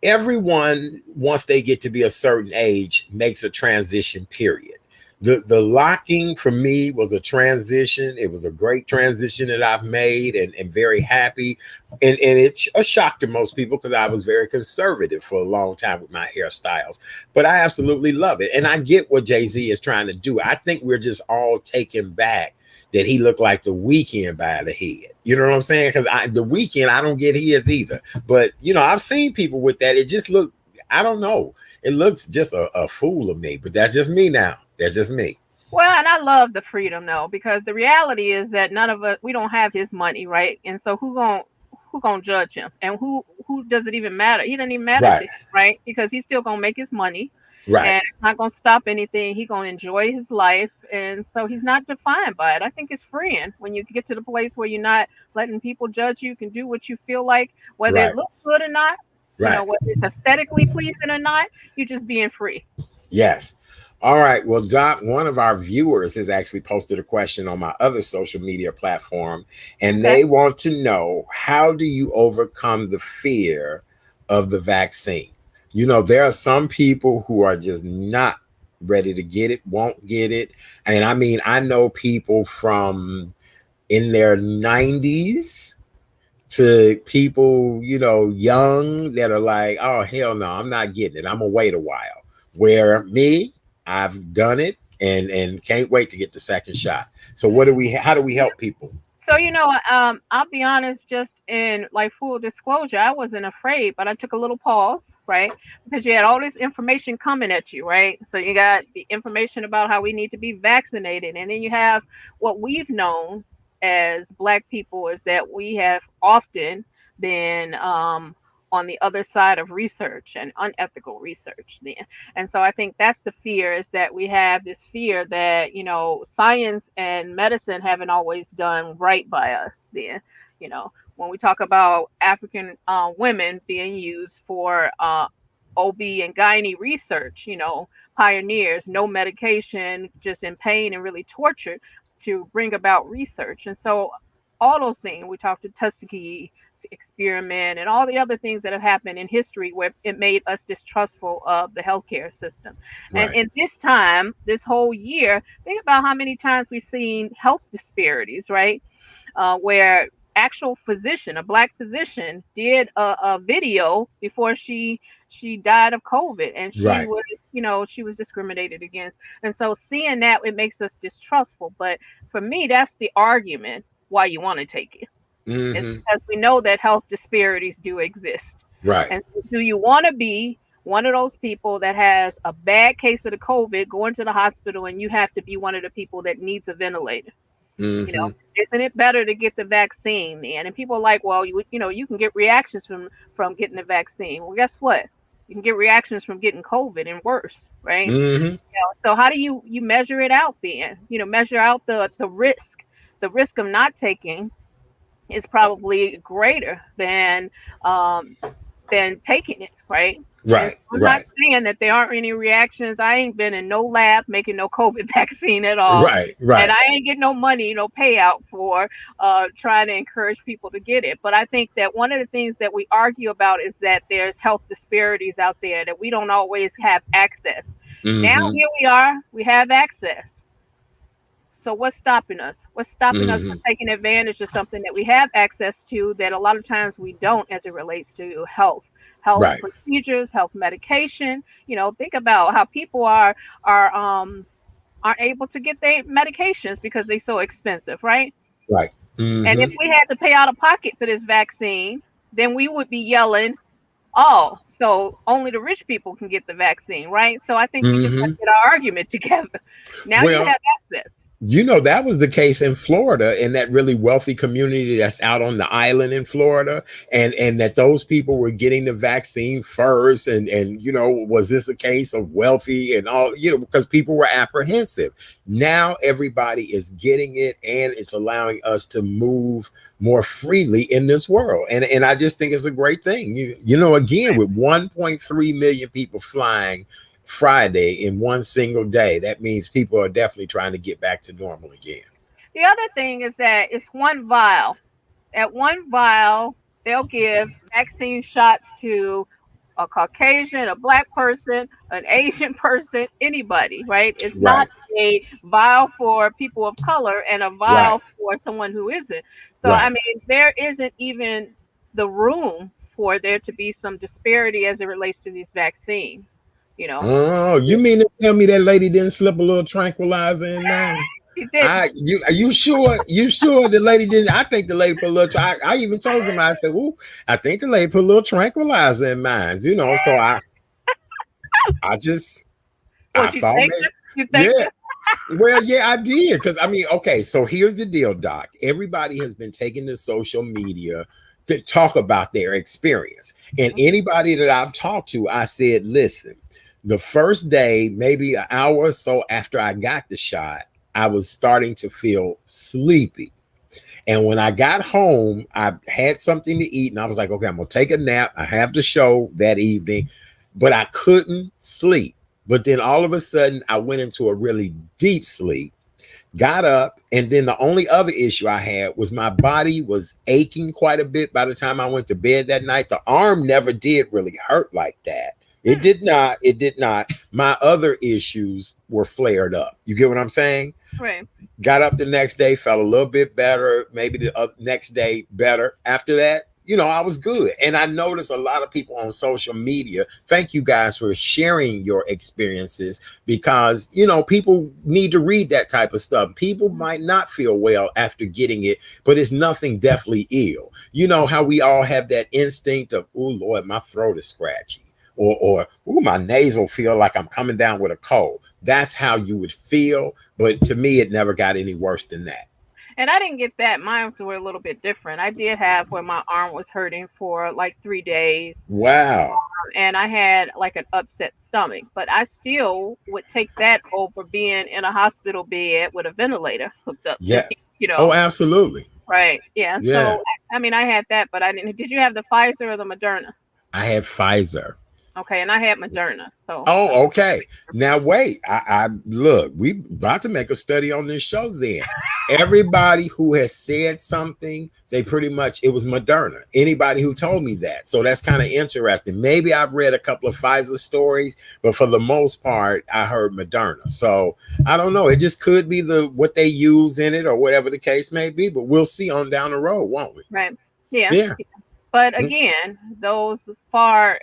Everyone, once they get to be a certain age, makes a transition period. The locking for me was a transition. It was a great transition that I've made and very happy. And it's a shock to most people because I was very conservative for a long time with my hairstyles. But I absolutely love it. And I get what Jay-Z is trying to do. I think we're just all taken back that he looked like the Weeknd by the head. You know what I'm saying? Because the Weeknd, I don't get his either. But I've seen people with that. It just looked, I don't know. It looks just a fool of me. But that's just me now. That's just me. Well, and I love the freedom though, because the reality is that none of us we don't have his money, right? And so who gonna judge him? And who does it even matter? He doesn't even matter to Right. him, right? Because he's still gonna make his money Right. and it's not gonna stop anything. He gonna enjoy his life, and so he's not defined by it. I think it's freeing when you get to the place where you're not letting people judge you. You can do what you feel like, whether it Right. looks good or not. Right. Whether it's aesthetically pleasing or not. You're just being free. Yes. All right. Well, Doc, one of our viewers has actually posted a question on my other social media platform, and Okay. they want to know, how do you overcome the fear of the vaccine? There are some people who are just not ready to get it, won't get it. And I mean, I know people from in their 90s to people, young that are like, oh, hell no, I'm not getting it. I'm going to wait a while. Where me, I've done it and can't wait to get the second shot. So how do we help people? So I'll be honest, just in like full disclosure, I wasn't afraid, but I took a little pause, right? Because you had all this information coming at you, right? So you got the information about how we need to be vaccinated, and then you have what we've known as Black people is that we have often been on the other side of research and unethical research. Then, and so I think that's the fear is that we have this fear that, science and medicine haven't always done right by us. Then, when we talk about African women being used for OB and gynae research, pioneers, no medication, just in pain and really tortured to bring about research. And so all those things, we talked to Tuskegee experiment and all the other things that have happened in history where it made us distrustful of the healthcare system. And Right. in this time, this whole year, think about how many times we've seen health disparities, right? Where actual physician, a Black physician, did a video before she died of COVID, and she Right. was, she was discriminated against. And so seeing that, it makes us distrustful. But for me, that's the argument why you want to take it. It's Hmm. because we know that health disparities do exist. Right. And so do you want to be one of those people that has a bad case of the COVID, going to the hospital, and you have to be one of the people that needs a ventilator? You know, Hmm. isn't it better to get the vaccine then? And people are like, well, you can get reactions from getting the vaccine. Well, guess what? can get reactions from getting COVID and worse, right? Mm-hmm. So how do you measure it out then? Measure out the risk. The risk of not taking is probably greater um, than taking it, right? And so Right. I'm not Right. saying that there aren't any reactions. I ain't been in no lab making no COVID vaccine at all. Right. And Right. I ain't getting no money, no payout for trying to encourage people to get it. But I think that one of the things that we argue about is that there's health disparities out there, that we don't always have access. Now, Mm-hmm. here we are, we have access. So what's stopping us? What's stopping us Mm-hmm. from taking advantage of something that we have access to that a lot of times we don't as it relates to health Right. procedures, health medication. Think about how people are aren't able to get their medications because they're so expensive, right? Right. And if Mm-hmm. we had to pay out of pocket for this vaccine, then we would be yelling, oh, so only the rich people can get the vaccine, right? So I think we just got Mm-hmm. to get our argument together. Now you Well, have access. that was the case in Florida, in that really wealthy community that's out on the island in Florida, and that those people were getting the vaccine first, and was this a case of wealthy and all, because people were apprehensive. Now everybody is getting it, and it's allowing us to move more freely in this world, and I just think it's a great thing. Again, with 1.3 million people flying Friday in one single day, that means people are definitely trying to get back to normal again. The other thing is that it's one vial. At one vial, they'll give vaccine shots to a Caucasian, a black person, an Asian person, anybody, right? It's not Right, a vial for people of color and a right, vial for someone who isn't. So, I right. mean, there isn't even the room for there to be some disparity as it relates to these vaccines, you know. Oh, you mean to tell me that lady didn't slip a little tranquilizer in mine? He didn't. Are you sure? You sure the lady didn't? I think the lady put a little. I even told somebody. I said, "Ooh, I think the lady put a little tranquilizer in mine." So I just, I What you thought think? maybe, You think? yeah. Well, yeah, I did. Because I mean, okay, so here's the deal, Doc. Everybody has been taking to social media to talk about their experience. And anybody that I've talked to, I said, listen, the first day, maybe an hour or so after I got the shot, I was starting to feel sleepy. And when I got home, I had something to eat and I was like, okay, I'm going to take a nap. I have the show that evening, but I couldn't sleep. But then all of a sudden, I went into a really deep sleep, got up, and then the only other issue I had was my body was aching quite a bit by the time I went to bed that night. The arm never did really hurt like that. It Hmm. did not. It did not. My other issues were flared up. You get what I'm saying? Right. Got up the next day, felt a little bit better. Maybe the next day better. After that, I was good. And I noticed a lot of people on social media. Thank you guys for sharing your experiences, because, people need to read that type of stuff. People might not feel well after getting it, but it's nothing deathly ill. You know how we all have that instinct of, oh, Lord, my throat is scratchy. Or ooh, my nasal feel like I'm coming down with a cold. That's how you would feel. But to me, it never got any worse than that. And I didn't get that. Mine were a little bit different. I did have where my arm was hurting for like 3 days, Wow. and I had like an upset stomach. But I still would take that over being in a hospital bed with a ventilator hooked up to Yeah. me, Oh, absolutely. Right. Yeah. Yeah. So, I mean, I had that, but I didn't. Did you have the Pfizer or the Moderna? I had Pfizer. Okay, and I had Moderna. So, Oh, okay. Now wait. I look, we about to make a study on this show then. Everybody who has said something, they pretty much it was Moderna. Anybody who told me that. So that's kind of interesting. Maybe I've read a couple of Pfizer stories, but for the most part, I heard Moderna. So I don't know. It just could be what they use in it or whatever the case may be, but we'll see on down the road, won't we? right. Yeah. Yeah. But again, those are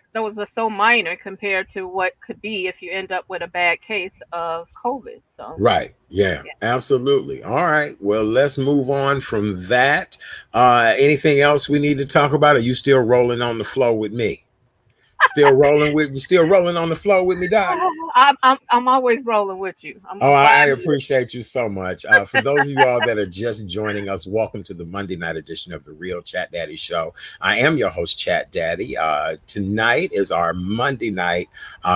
so minor compared to what could be if you end up with a bad case of COVID. So, Right. Yeah, yeah. absolutely. All right. Well, let's move on from that. Anything else we need to talk about? Are you still rolling on the flow with me? Still rolling on the flow with me, Doc? I'm always rolling with you. Oh, I'm I riding with appreciate you so much. For those of you all that are just joining us, welcome to the Monday night edition of the Real Chat Daddy Show. I am your host, Chat Daddy. Tonight is our Monday night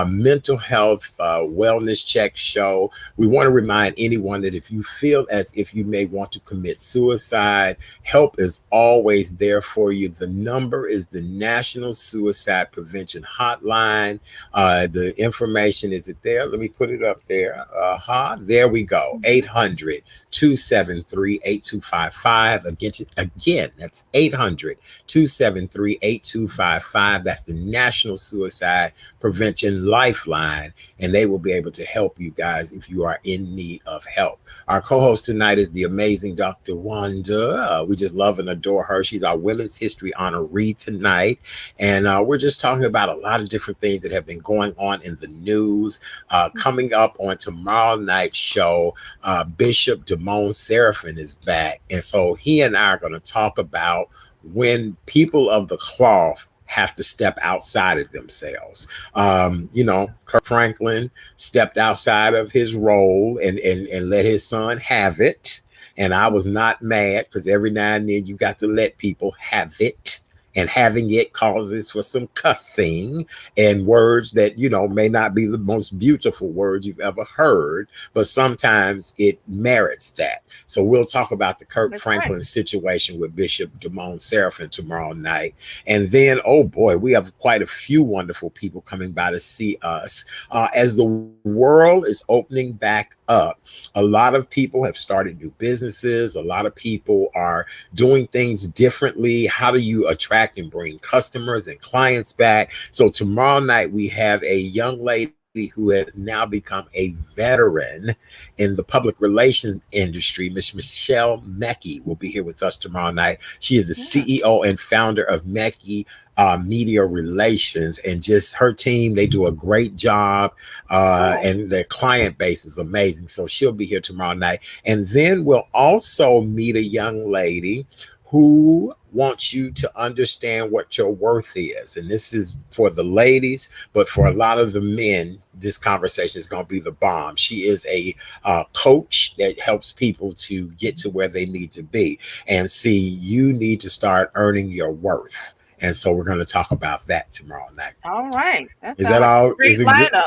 mental health wellness check show. We want to remind anyone that if you feel as if you may want to commit suicide, help is always there for you. The number is the National Suicide Prevention Hotline. The information, is it there? Let me put it up there. There we go. 800-273-8255. Again, that's 800-273-8255. That's the National Suicide Prevention Lifeline, and they will be able to help you guys if you are in need of help. Our co-host tonight is the amazing Dr. Wanda. We just love and adore her. She's our Women's History honoree tonight, and we're just talking about a lot of different things that have been going on in the news. Coming up on tomorrow night's show, Bishop Damone Seraphin is back, and so he and I are going to talk about when people of the cloth have to step outside of themselves. Kirk Franklin stepped outside of his role and let his son have it. And I was not mad, because every now and then you got to let people have it. And having it causes for some cussing and words that, may not be the most beautiful words you've ever heard, but sometimes it merits that. So we'll talk about the Kirk Franklin situation with Bishop Damone Seraphin tomorrow night. And then, oh boy, we have quite a few wonderful people coming by to see us. As the world is opening back up, a lot of people have started new businesses. A lot of people are doing things differently. How do you attract and bring customers and clients back? So tomorrow night we have a young lady who has now become a veteran in the public relations industry. Miss Michelle Mackey will be here with us tomorrow night. She is the CEO and founder of Mackey Media Relations, and just her team, they do a great job, and their client base is amazing. So she'll be here tomorrow night. And then we'll also meet a young lady who wants you to understand what your worth is. And this is for the ladies, but for a lot of the men, this conversation is going to be the bomb. She is a coach that helps people to get to where they need to be. And see, you need to start earning your worth. And so we're going to talk about that tomorrow night. All right. Is that all? Great lineup.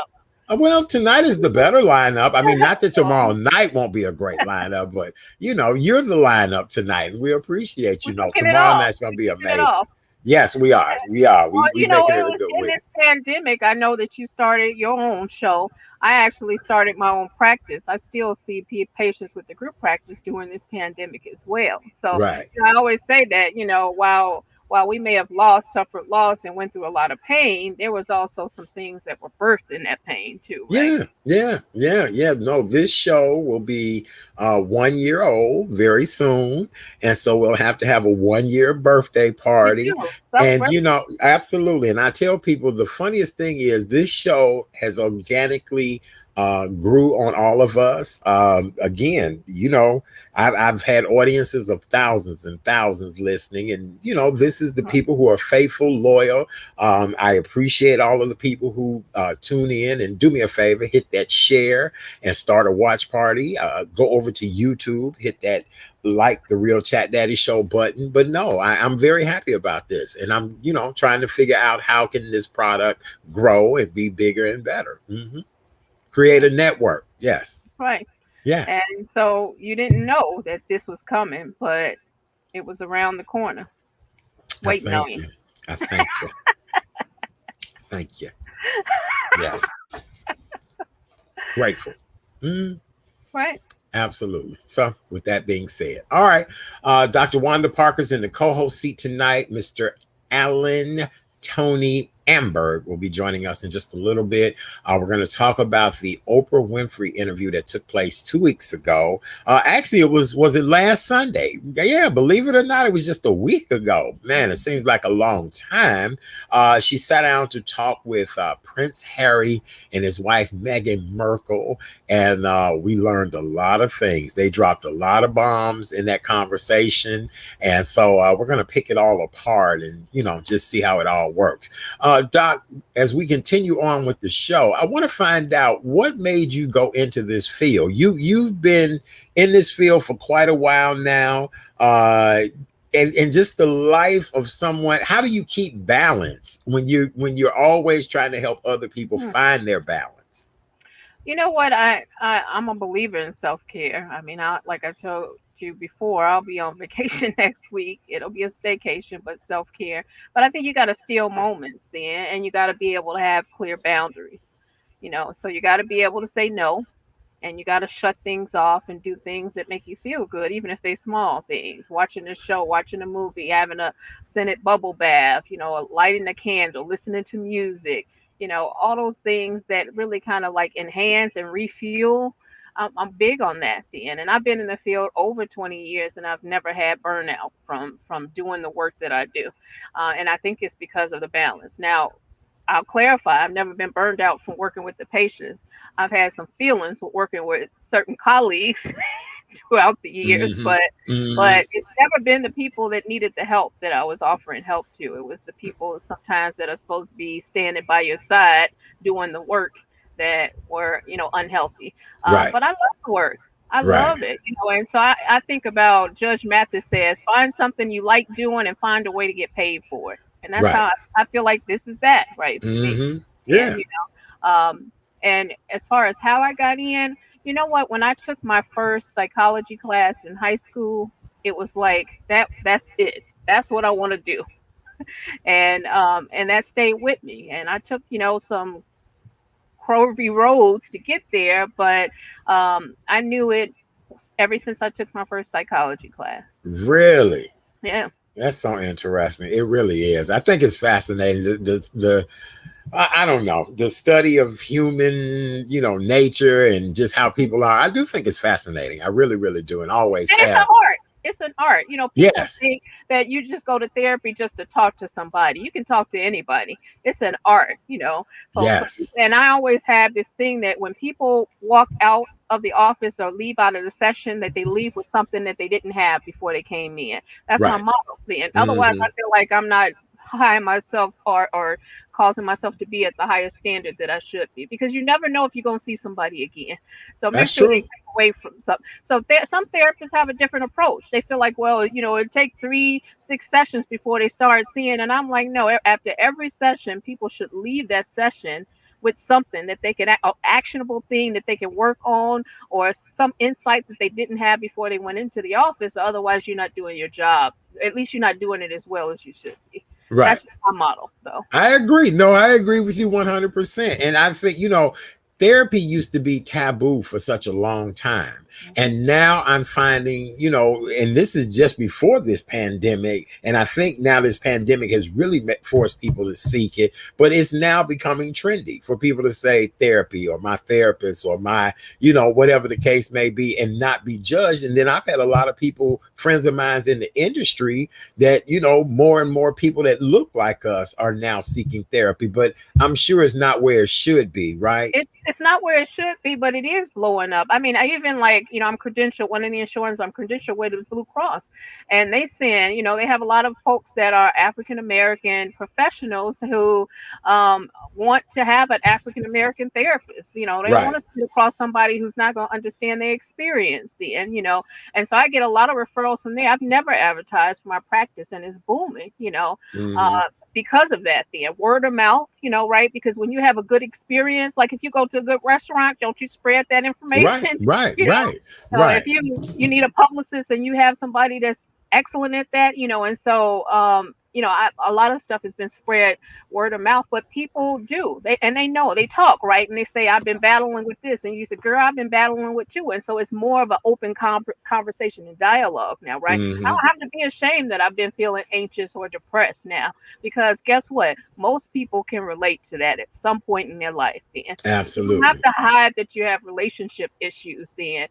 Well, tonight is the better lineup. I mean, not that tomorrow night won't be a great lineup, but you're the lineup tonight. We appreciate tomorrow night's going to be amazing. Yes, we are. We are. Well, we making it a good in week. this pandemic, I know that you started your own show. I actually started my own practice. I still see patients with the group practice during this pandemic as well. So I always say that, while we may have suffered loss and went through a lot of pain, there was also some things that were birthed in that pain too. Right? Yeah. No, this show will be 1 year old very soon. And so we'll have to have a 1 year birthday party. And, absolutely. And I tell people the funniest thing is this show has organically grew on all of us. Again, I've had audiences of thousands and thousands listening, and this is the people who are faithful, loyal. I appreciate all of the people who tune in, and do me a favor, hit that share and start a watch party. Go over to YouTube, hit that like the Real Chat Daddy Show button. But no, I'm very happy about this, and I'm trying to figure out how can this product grow and be bigger and better. Create a network. Yes. Right. Yes. And so you didn't know that this was coming, but it was around the corner. Waiting on you. I thank you. Thank you. Yes. Grateful. Right. Absolutely. So with that being said, all right. Dr. Wanda Parker's in the co-host seat tonight. Mr. Alan Tony Amberg will be joining us in just a little bit. We're going to talk about the Oprah Winfrey interview that took place 2 weeks ago. Actually, was it last Sunday? Yeah, believe it or not, it was just a week ago. Man, it seems like a long time. She sat down to talk with Prince Harry and his wife, Meghan Markle, and we learned a lot of things. They dropped a lot of bombs in that conversation, and so we're going to pick it all apart and, just see how it all works. Doc, as we continue on with the show, I want to find out what made you go into this field. You've been in this field for quite a while now, and just the life of someone. How do you keep balance when you're always trying to help other people Hmm. find their balance? You know what? I'm a believer in self care. I mean, like I told you before, I'll be on vacation next week. It'll be a staycation, but self care. But I think you got to steal moments then, and you got to be able to have clear boundaries. So you got to be able to say no, and you got to shut things off and do things that make you feel good, even if they small things. Watching a show, watching a movie, having a scented bubble bath, lighting a candle, listening to music, all those things that really kind of like enhance and refuel. I'm big on that then, and I've been in the field over 20 years, and I've never had burnout from doing the work that I do, and I think it's because of the balance. Now, I'll clarify, I've never been burned out from working with the patients. I've had some feelings with working with certain colleagues throughout the years, Hmm. but it's never been the people that needed the help that I was offering help to. It was the people sometimes that are supposed to be standing by your side doing the work that were, unhealthy. Right, But I love the work. I right, love it, and so I think about Judge Mathis says, find something you like doing and find a way to get paid for it. And that's right. how I feel like this is that, right, for me. Hmm. And, Yeah. um, and as far as how I got in, you know what? When I took my first psychology class in high school, it was like that's it. That's what I want to do. And that stayed with me. And I took, some curvy roads to get there, but I knew it ever since I took my first psychology class. Really. Yeah. That's so interesting. It really is. I think it's fascinating. I don't know, the study of human, nature and just how people are. I do think it's fascinating. I really, really do, and always And it's an have. art. It's an art. People Yes, think that you just go to therapy just to talk to somebody. You can talk to anybody. It's an art. yes, And I always have this thing that when people walk out of the office or leave out of the session, that they leave with something that they didn't have before they came in. That's my right. motto. And otherwise, Hmm. I feel like I'm not high myself or causing myself to be at the highest standard that I should be, because you never know if you're going to see somebody again. So make That's sure they true. take away from something. So some therapists have a different approach. They feel like, well, it take 3, 6 sessions before they start seeing. And I'm like, no, after every session, people should leave that session with something that they can, an actionable thing that they can work on, or some insight that they didn't have before they went into the office. Otherwise, you're not doing your job. At least you're not doing it as well as you should be. Right. That's just my model. So, I agree. No, I agree with you 100%. And I think, therapy used to be taboo for such a long time. mhm. And now I'm finding, and this is just before this pandemic. And I think now this pandemic has really forced people to seek it, but it's now becoming trendy for people to say therapy or my therapist or my, whatever the case may be, and not be judged. And then I've had a lot of people, friends of mine in the industry, that, more and more people that look like us are now seeking therapy, but I'm sure it's not where it should be, right? It's not where it should be, but it is blowing up. I mean, I even like, I'm credentialed, one of the insurance I'm credentialed with is Blue Cross. And they send, they have a lot of folks that are African American professionals who want to have an African American therapist. They don't want Right. to sit across somebody who's not going to understand their experience. And so I get a lot of referrals from there. I've never advertised for my practice, and it's booming. Hmm. Uh, because of that, then word of mouth, right? Because when you have a good experience, like if you go to a good restaurant, don't you spread that Right, information? right, you know right, so if right. you need a publicist and you have somebody that's excellent at that, and so a lot of stuff has been spread word of mouth. But people do, they know, they talk, right? And they say, I've been battling with this, and you say, girl, I've been battling with too. And so it's more of an open conversation and dialogue now, right? I Hmm. don't have to be ashamed that I've been feeling anxious or depressed now, because guess what? Most people can relate to that at some point in their life. Then you don't have Absolutely. to hide that you have relationship issues. Then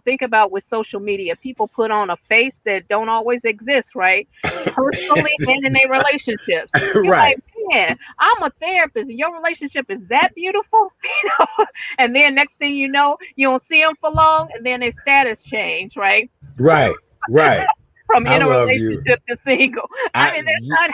think about with social media, people put on a face that don't always exist, right? Personally and in their relationships. You're Right, like, man, I'm a therapist and your relationship is that beautiful, and then next thing you know, you don't see them for long, and then their status change, right? right, right. From I in a love you. relationship to single. I I mean, that's you, not.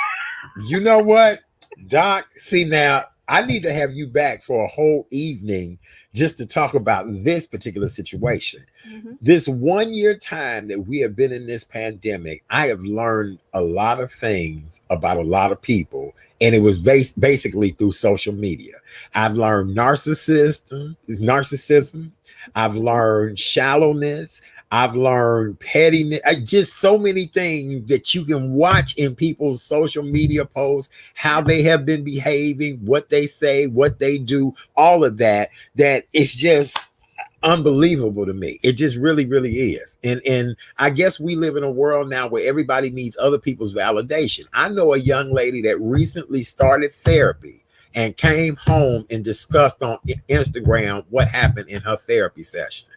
you know what? Doc, see now, I need to have you back for a whole evening just to talk about this particular situation. Hmm. This 1 year time that we have been in this pandemic, I have learned a lot of things about a lot of people, and it was basically through social media. I've learned narcissism. I've learned shallowness. I've learned pettiness. Just so many things that you can watch in people's social media posts, how Yep. they have been behaving, what they say, what they do, all of that. That it's just unbelievable to me. It just really, really is. And I guess we live in a world now where everybody needs other people's validation. I know a young lady that recently started therapy and came home and discussed on Instagram what happened in her therapy session.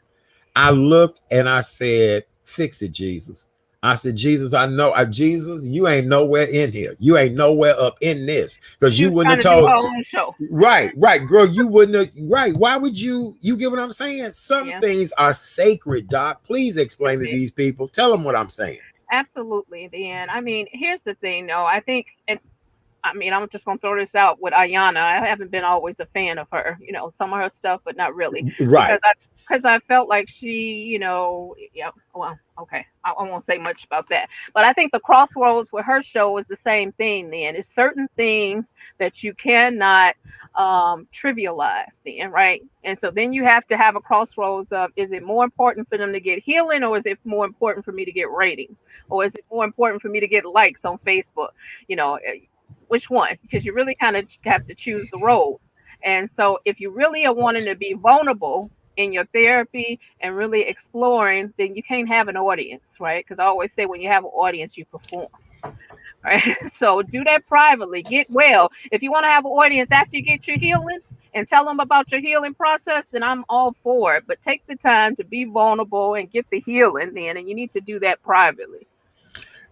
I looked and I said, fix it, Jesus. I said, Jesus, I know, Jesus, you ain't nowhere in here. You ain't nowhere up in this because She you was wouldn't trying have to do told. her own show. Right, right, girl. You wouldn't have. Right. Why would you get what I'm saying? Some Yeah, things are sacred, Doc. Please explain that's to it. these people. Tell them what I'm saying. Absolutely, Dan. I mean, here's the thing, though. I think, and I mean, I'm just gonna throw this out with Ayana. I haven't been always a fan of her, some of her stuff, but not really, because Right. I felt like she, yeah. Well, okay, I won't say much about that, but I think the crossroads with her show is the same thing. Then it's certain things that you cannot trivialize. Then, right? And so then you have to have a crossroads of: is it more important for them to get healing, or is it more important for me to get ratings, or is it more important for me to get likes on Facebook? You know, which one? Because you really kind of have to choose the road. And so if you really are wanting to be vulnerable in your therapy and really exploring, then you can't have an audience, right? Because I always say when you have an audience, you perform. Right. So do that privately. Get well. If you want to have an audience after you get your healing and tell them about your healing process, then I'm all for it. But take the time to be vulnerable and get the healing then, and you need to do that privately.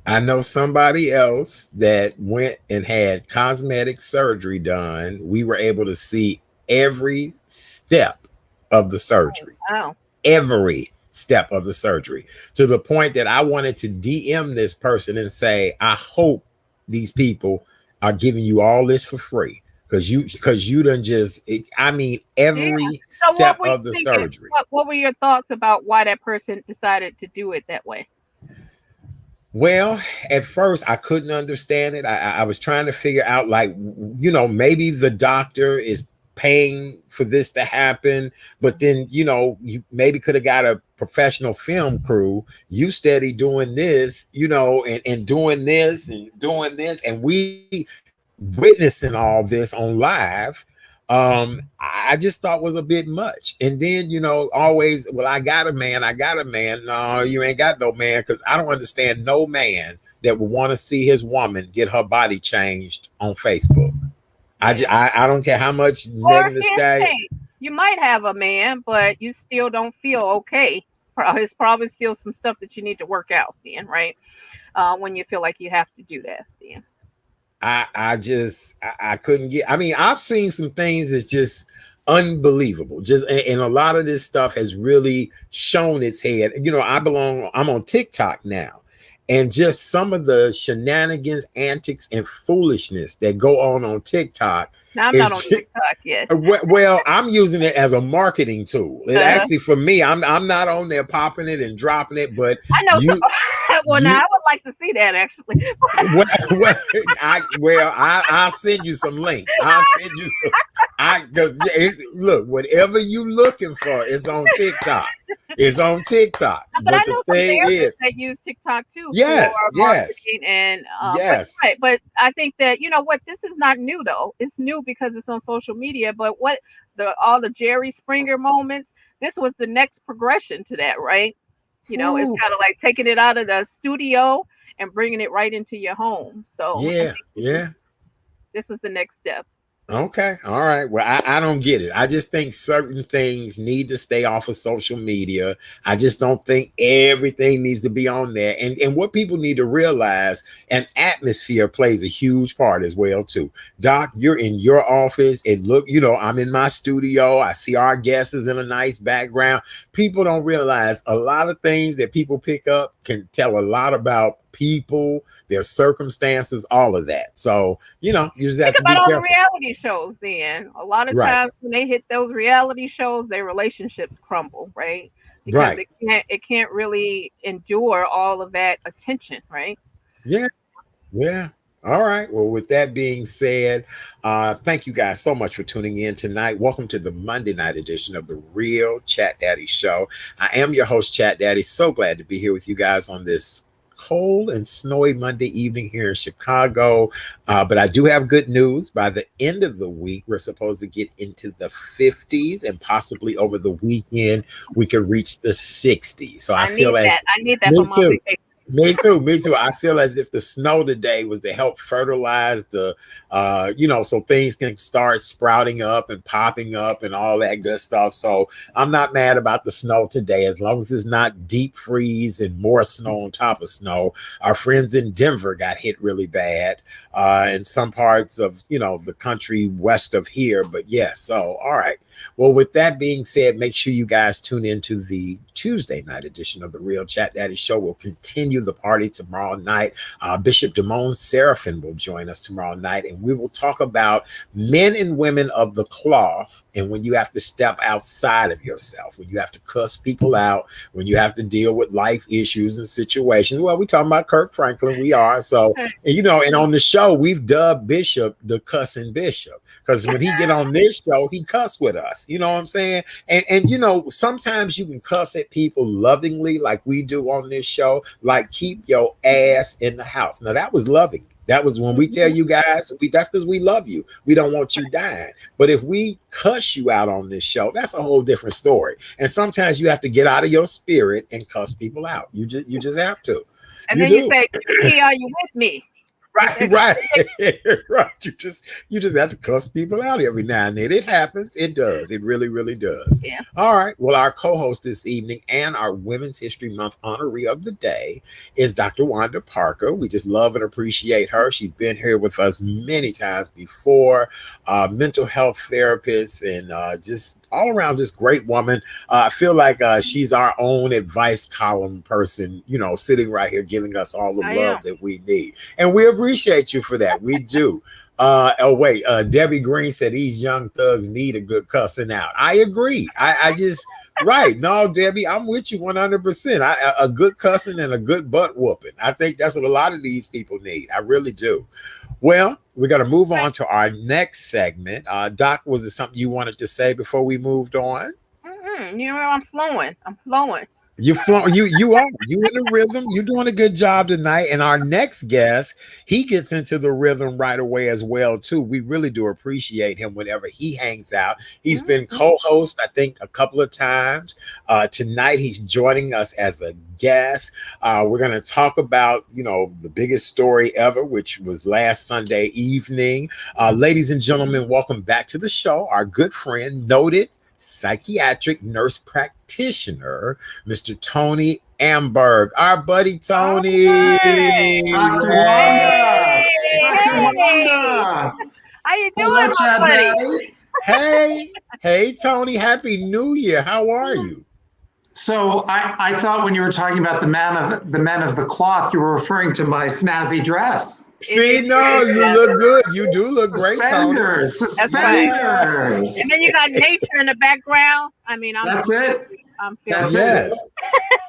I know somebody else that went and had cosmetic surgery done. We were able to see every step of the surgery, Wow. every step of the surgery, to the point that I wanted to DM this person and say, I hope these people are giving you all this for free because you done just, I mean, Yeah. every So what step were you of the thinking? surgery. What were your thoughts about why that person decided to do it that way? Well, at first I couldn't understand it. I was trying to figure out, like, maybe the doctor is paying for this to happen, but then, you maybe could have got a professional film crew. You steady doing this, and doing this, and we witnessing all this on live. I just thought was a bit much. And then, always, well, I got a man. No, you ain't got no man, because I don't understand no man that would want to see his woman get her body changed on Facebook. Yeah. I don't care how much Or Megan Thee Stallion. hey, you might have a man, but you still don't feel okay. It's probably still some stuff that you need to work out then, right? When you feel like you have to do that then. I couldn't get. I mean, I've seen some things that's just unbelievable. Just and a lot of this stuff has really shown its head. I'm on TikTok now, and just some of the shenanigans, antics, and foolishness that go on TikTok Now I'm not is on just, TikTok yet. well, I'm using it as a marketing tool. It Uh, actually, for me, I'm not on there popping it and dropping it, but I know. So, you well, now you I would like to see that actually. well, I'll send you some links. I'll send you some. Because look, whatever you looking for is on TikTok. It's on TikTok. But I But the know some thing therapists is, that use TikTok too for yes, yes, marketing and but yes. right, but I think that you know what this is not new though. It's new because it's on social media. But what the all the Jerry Springer moments, this was the next progression to that, right? It's Whew. kind of like taking it out of the studio and bringing it right into your home. So I Yeah, think yeah. this was the next step. Okay. All right. Well, I don't get it. I just think certain things need to stay off of social media. I just don't think everything needs to be on there. And what people need to realize, an atmosphere plays a huge part as well, too. Doc, you're in your office. I'm in my studio. I see our guests is in a nice background. People don't realize a lot of things that people pick up can tell a lot about people, their circumstances, all of that. So, you just have Think to be about all the careful. reality shows then. A lot of Right, times when they hit those reality shows, their relationships crumble, right? Because right. it can't really endure all of that attention, right? Yeah. Yeah. All right. Well, with that being said, thank you guys so much for tuning in tonight. Welcome to the Monday night edition of the Real Chat Daddy Show. I am your host, Chat Daddy. So glad to be here with you guys on this cold and snowy Monday evening here in Chicago. But I do have good news. By the end of the week, we're supposed to get into the 50s, and possibly over the weekend, we could reach the 60s. So I I feel need that. as I need that for me my too. vacation. Me too. Me too. I feel as if the snow today was to help fertilize the, so things can start sprouting up and popping up and all that good stuff. So I'm not mad about the snow today, as long as it's not deep freeze and more snow on top of snow. Our friends in Denver got hit really bad, in some parts of, the country west of here. But yes. So, all right. Well, with that being said, make sure you guys tune into the Tuesday night edition of the Real Chat Daddy Show. We'll continue the party tomorrow night. Bishop Damone Seraphin will join us tomorrow night, and we will talk about men and women of the cloth, and when you have to step outside of yourself, when you have to cuss people out, when you have to deal with life issues and situations. Well, we're talking about Kirk Franklin. We are. So, and on the show, we've dubbed Bishop the cussing bishop, because when he get on this show, he cuss with us. You know what I'm saying? And sometimes you can cuss at people lovingly, like we do on this show, like keep your ass in the house. Now that was loving. That was when we tell you guys, that's because we love you. We don't want you dying. But if we cuss you out on this show, that's a whole different story. And sometimes you have to get out of your spirit and cuss people out. You just have to. And You then you do. say, "Hey, are you with me?" Right, right. Right. You just have to cuss people out every now and then. It happens. It does. It really, really does. Yeah. All right. Well, our co-host this evening and our Women's History Month honoree of the day is Dr. Wanda Parker. We just love and appreciate her. She's been here with us many times before. Mental health therapist and just all around just great woman. I feel like she's our own advice column person, sitting right here giving us all the love that we need. And we appreciate you for that. We do. Debbie Green said these young thugs need a good cussing out. I agree. I just, right. No, Debbie, I'm with you 100%. A good cussing and a good butt whooping. I think that's what a lot of these people need. I really do. Well, we're going to move on to our next segment. Doc, was it something you wanted to say before we moved on? I'm flowing. I'm flowing. You are. You in the rhythm. You're doing a good job tonight. And our next guest, he gets into the rhythm right away as well, too. We really do appreciate him whenever he hangs out. He's been co-host, I think, a couple of times. Tonight, he's joining us as a guest. We're going to talk about, the biggest story ever, which was last Sunday evening. Ladies and gentlemen, welcome back to the show. Our good friend, noted psychiatric nurse practitioner, Mr. Tony Amberg. Our buddy Tony. Dr. Wanda. Dr. Hey. Wanda. How you Hello, doing, my Chad buddy? Daddy. Hey, Tony. Happy New Year. How are you? So I thought when you were talking about the men of the cloth, you were referring to my snazzy dress. See, no, you look good. You do look great, Tony. Suspenders. And then you got nature in the background. I mean, That's it. I'm feeling That's Yes.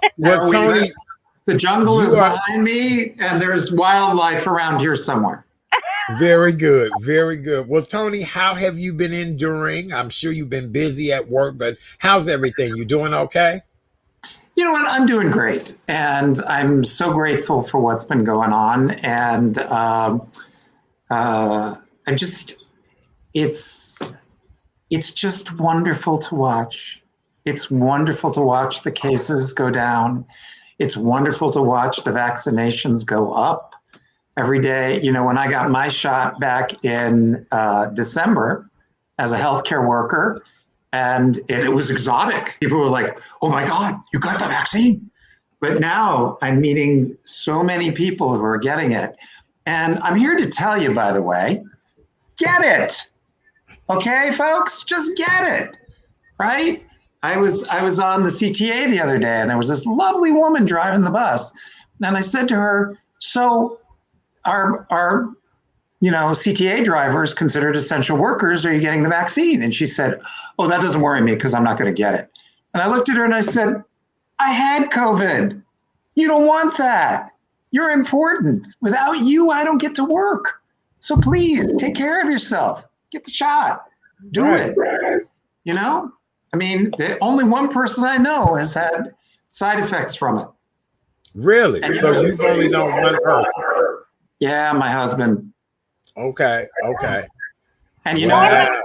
it. Well, Tony, the jungle is behind me, and there's wildlife around here somewhere. very good. Very good. Well, Tony, how have you been enduring? I'm sure you've been busy at work, but how's everything? You doing okay? You know what? I'm doing great, and I'm so grateful for what's been going on. And it's just wonderful to watch. It's wonderful to watch the cases go down. It's wonderful to watch the vaccinations go up every day. When I got my shot back in December as a healthcare worker, and it was exotic. People were like, "Oh my God, you got the vaccine." But now I'm meeting so many people who are getting it. And I'm here to tell you, by the way, get it. Okay, folks, just get it, right? I was on the CTA the other day, and there was this lovely woman driving the bus. And I said to her, So our CTA drivers considered essential workers. Are you getting the vaccine? And she said, oh, that doesn't worry me because I'm not going to get it. And I looked at her and I said, I had COVID. You don't want that. You're important. Without you, I don't get to work. So please take care of yourself. Get the shot. Do it. I mean, the only one person I know has had side effects from it. Really? And so you've only known one person? Yeah, my husband. Okay. And you know what?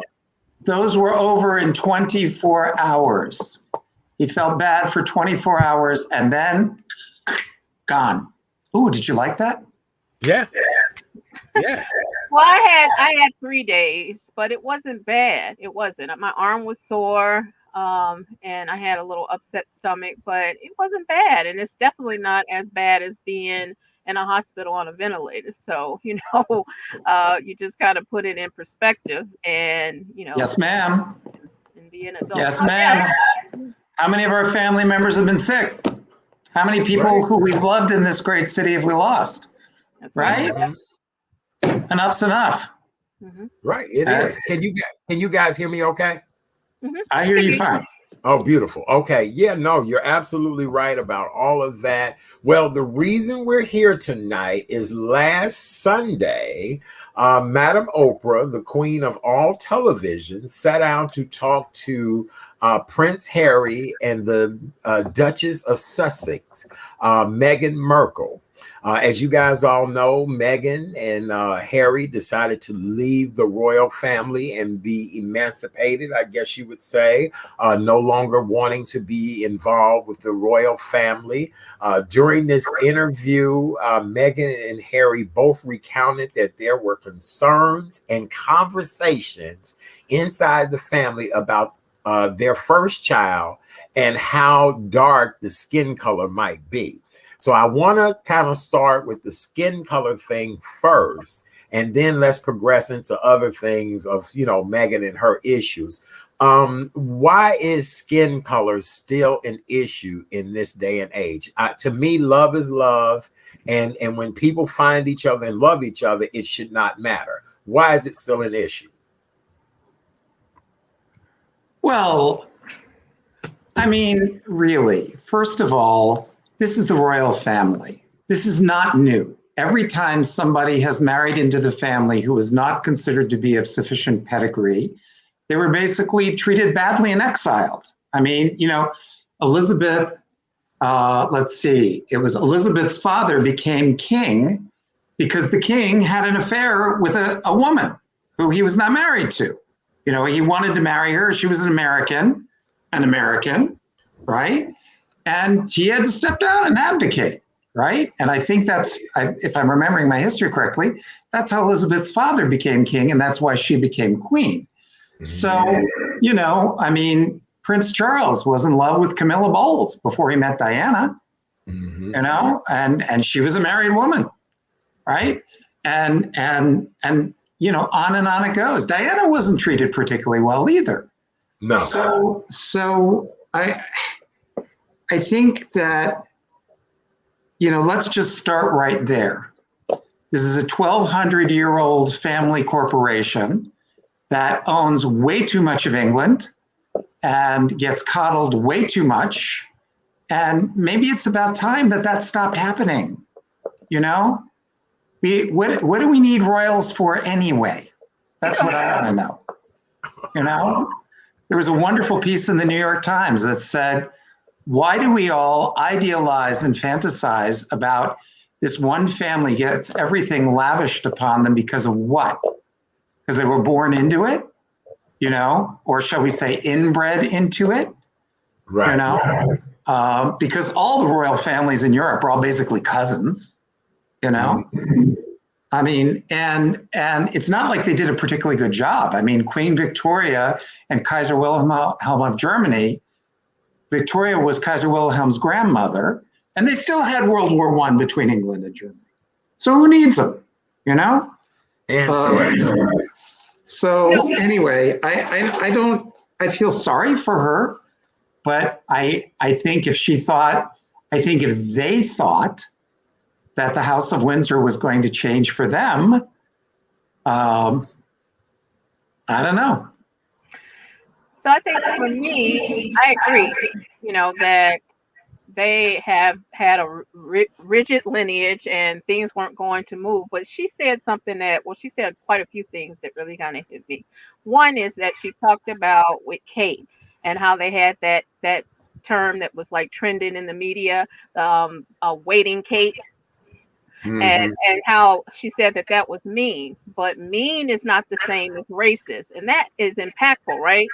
Those were over in 24 hours. He felt bad for 24 hours and then gone. Ooh, did you like that? Yeah. Well, I had 3 days, but it wasn't bad. It wasn't. My arm was sore, and I had a little upset stomach, but it wasn't bad. And it's definitely not as bad as being in a hospital on a ventilator. So, you just kind of put it in perspective and, Yes, ma'am. and be an adult. Yes, ma'am. How many of our family members have been sick? How many people who we've loved in this great city have we lost? That's right? Mm-hmm. Enough's enough. Mm-hmm. Right. It is. Can you guys hear me okay? Mm-hmm. I hear you fine. Oh, beautiful. Okay. Yeah, no, you're absolutely right about all of that. Well, the reason we're here tonight is last Sunday, Madam Oprah, the queen of all television, sat down to talk to Prince Harry and the Duchess of Sussex, Meghan Markle. As you guys all know, Meghan and Harry decided to leave the royal family and be emancipated, I guess you would say, no longer wanting to be involved with the royal family. During this interview, Meghan and Harry both recounted that there were concerns and conversations inside the family about their first child and how dark the skin color might be. So I want to kind of start with the skin color thing first, and then let's progress into other things of, Meghan and her issues. Why is skin color still an issue in this day and age? To me, love is love. And when people find each other and love each other, it should not matter. Why is it still an issue? Well, I mean, really, first of all, this is the royal family. This is not new. Every time somebody has married into the family who is not considered to be of sufficient pedigree, they were basically treated badly and exiled. I mean, Elizabeth, it was Elizabeth's father became king because the king had an affair with a woman who he was not married to. He wanted to marry her. She was an American, right? And he had to step down and abdicate, right? And I think if I'm remembering my history correctly, that's how Elizabeth's father became king, and that's why she became queen. Mm-hmm. So, Prince Charles was in love with Camilla Bowles before he met Diana, mm-hmm. And she was a married woman, right? And on and on it goes. Diana wasn't treated particularly well either. No. So I think that, let's just start right there. This is a 1,200-year-old family corporation that owns way too much of England and gets coddled way too much. And maybe it's about time that stopped happening. What do we need royals for anyway? That's what I want to know. There was a wonderful piece in the New York Times that said, why do we all idealize and fantasize about this one family gets everything lavished upon them because of what? Because they were born into it, or shall we say inbred into it? Right. Because all the royal families in Europe are all basically cousins, Mm-hmm. I mean, and it's not like they did a particularly good job. I mean, Queen Victoria and Kaiser Wilhelm of Germany, Victoria was Kaiser Wilhelm's grandmother, and they still had World War I between England and Germany. So who needs them, So anyway, I feel sorry for her, but I think if they thought that the House of Windsor was going to change for them. I don't know. So I think for me, I agree, that they have had a rigid lineage and things weren't going to move. But she said something she said quite a few things that really kind of hit me. One is that she talked about with Kate and how they had that term that was like trending in the media, waiting Kate. Mhm. And how she said that was mean, but mean is not the same as racist, and that is impactful, right?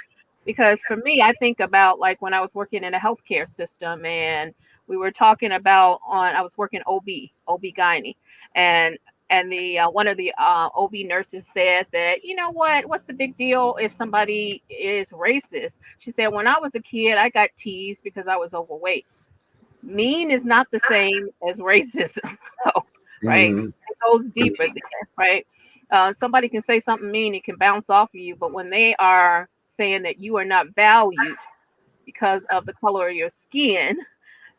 Because for me, I think about like when I was working in a healthcare system, and we were talking about I was working OB-GYN, and the one of the OB nurses said that, what's the big deal if somebody is racist? She said, when I was a kid, I got teased because I was overweight. Mean is not the same as racism. Right? Mhm. It goes deeper there, right? Somebody can say something mean, it can bounce off of you, but when they are saying that you are not valued because of the color of your skin,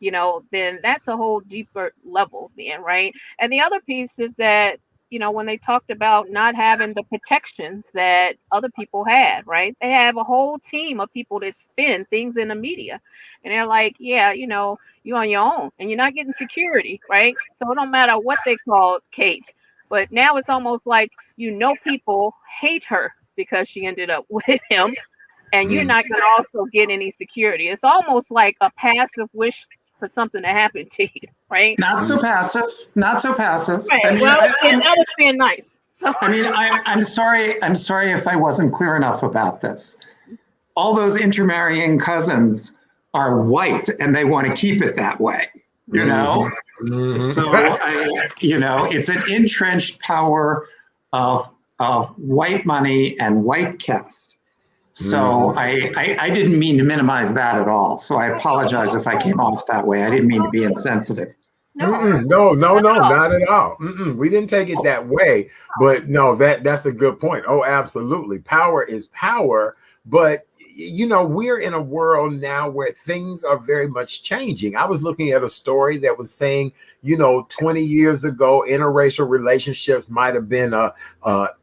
then that's a whole deeper level then, right? And the other piece is that, when they talked about not having the protections that other people had, right? They have a whole team of people that spin things in the media. And they're like, yeah, you're on your own and you're not getting security, right? So it don't matter what they call Kate. But now it's almost like, people hate her because she ended up with him, and you're not going to also get any security. It's almost like a passive wish for something to happen to you, right? Not so passive. Not so passive. Right. I mean, Well, and that was being nice. So I mean, I'm sorry. I'm sorry if I wasn't clear enough about this. All those intermarrying cousins are white, and they want to keep it that way. You know. Mhm. So it's an entrenched power of white money and white caste. So I didn't mean to minimize that at all. So I apologize if I came off that way. I didn't mean to be insensitive. No, not at all. We didn't take it that way, but no, that's a good point. Oh, absolutely. Power is power, but we're in a world now where things are very much changing. I was looking at a story that was saying, 20 years ago, interracial relationships might have been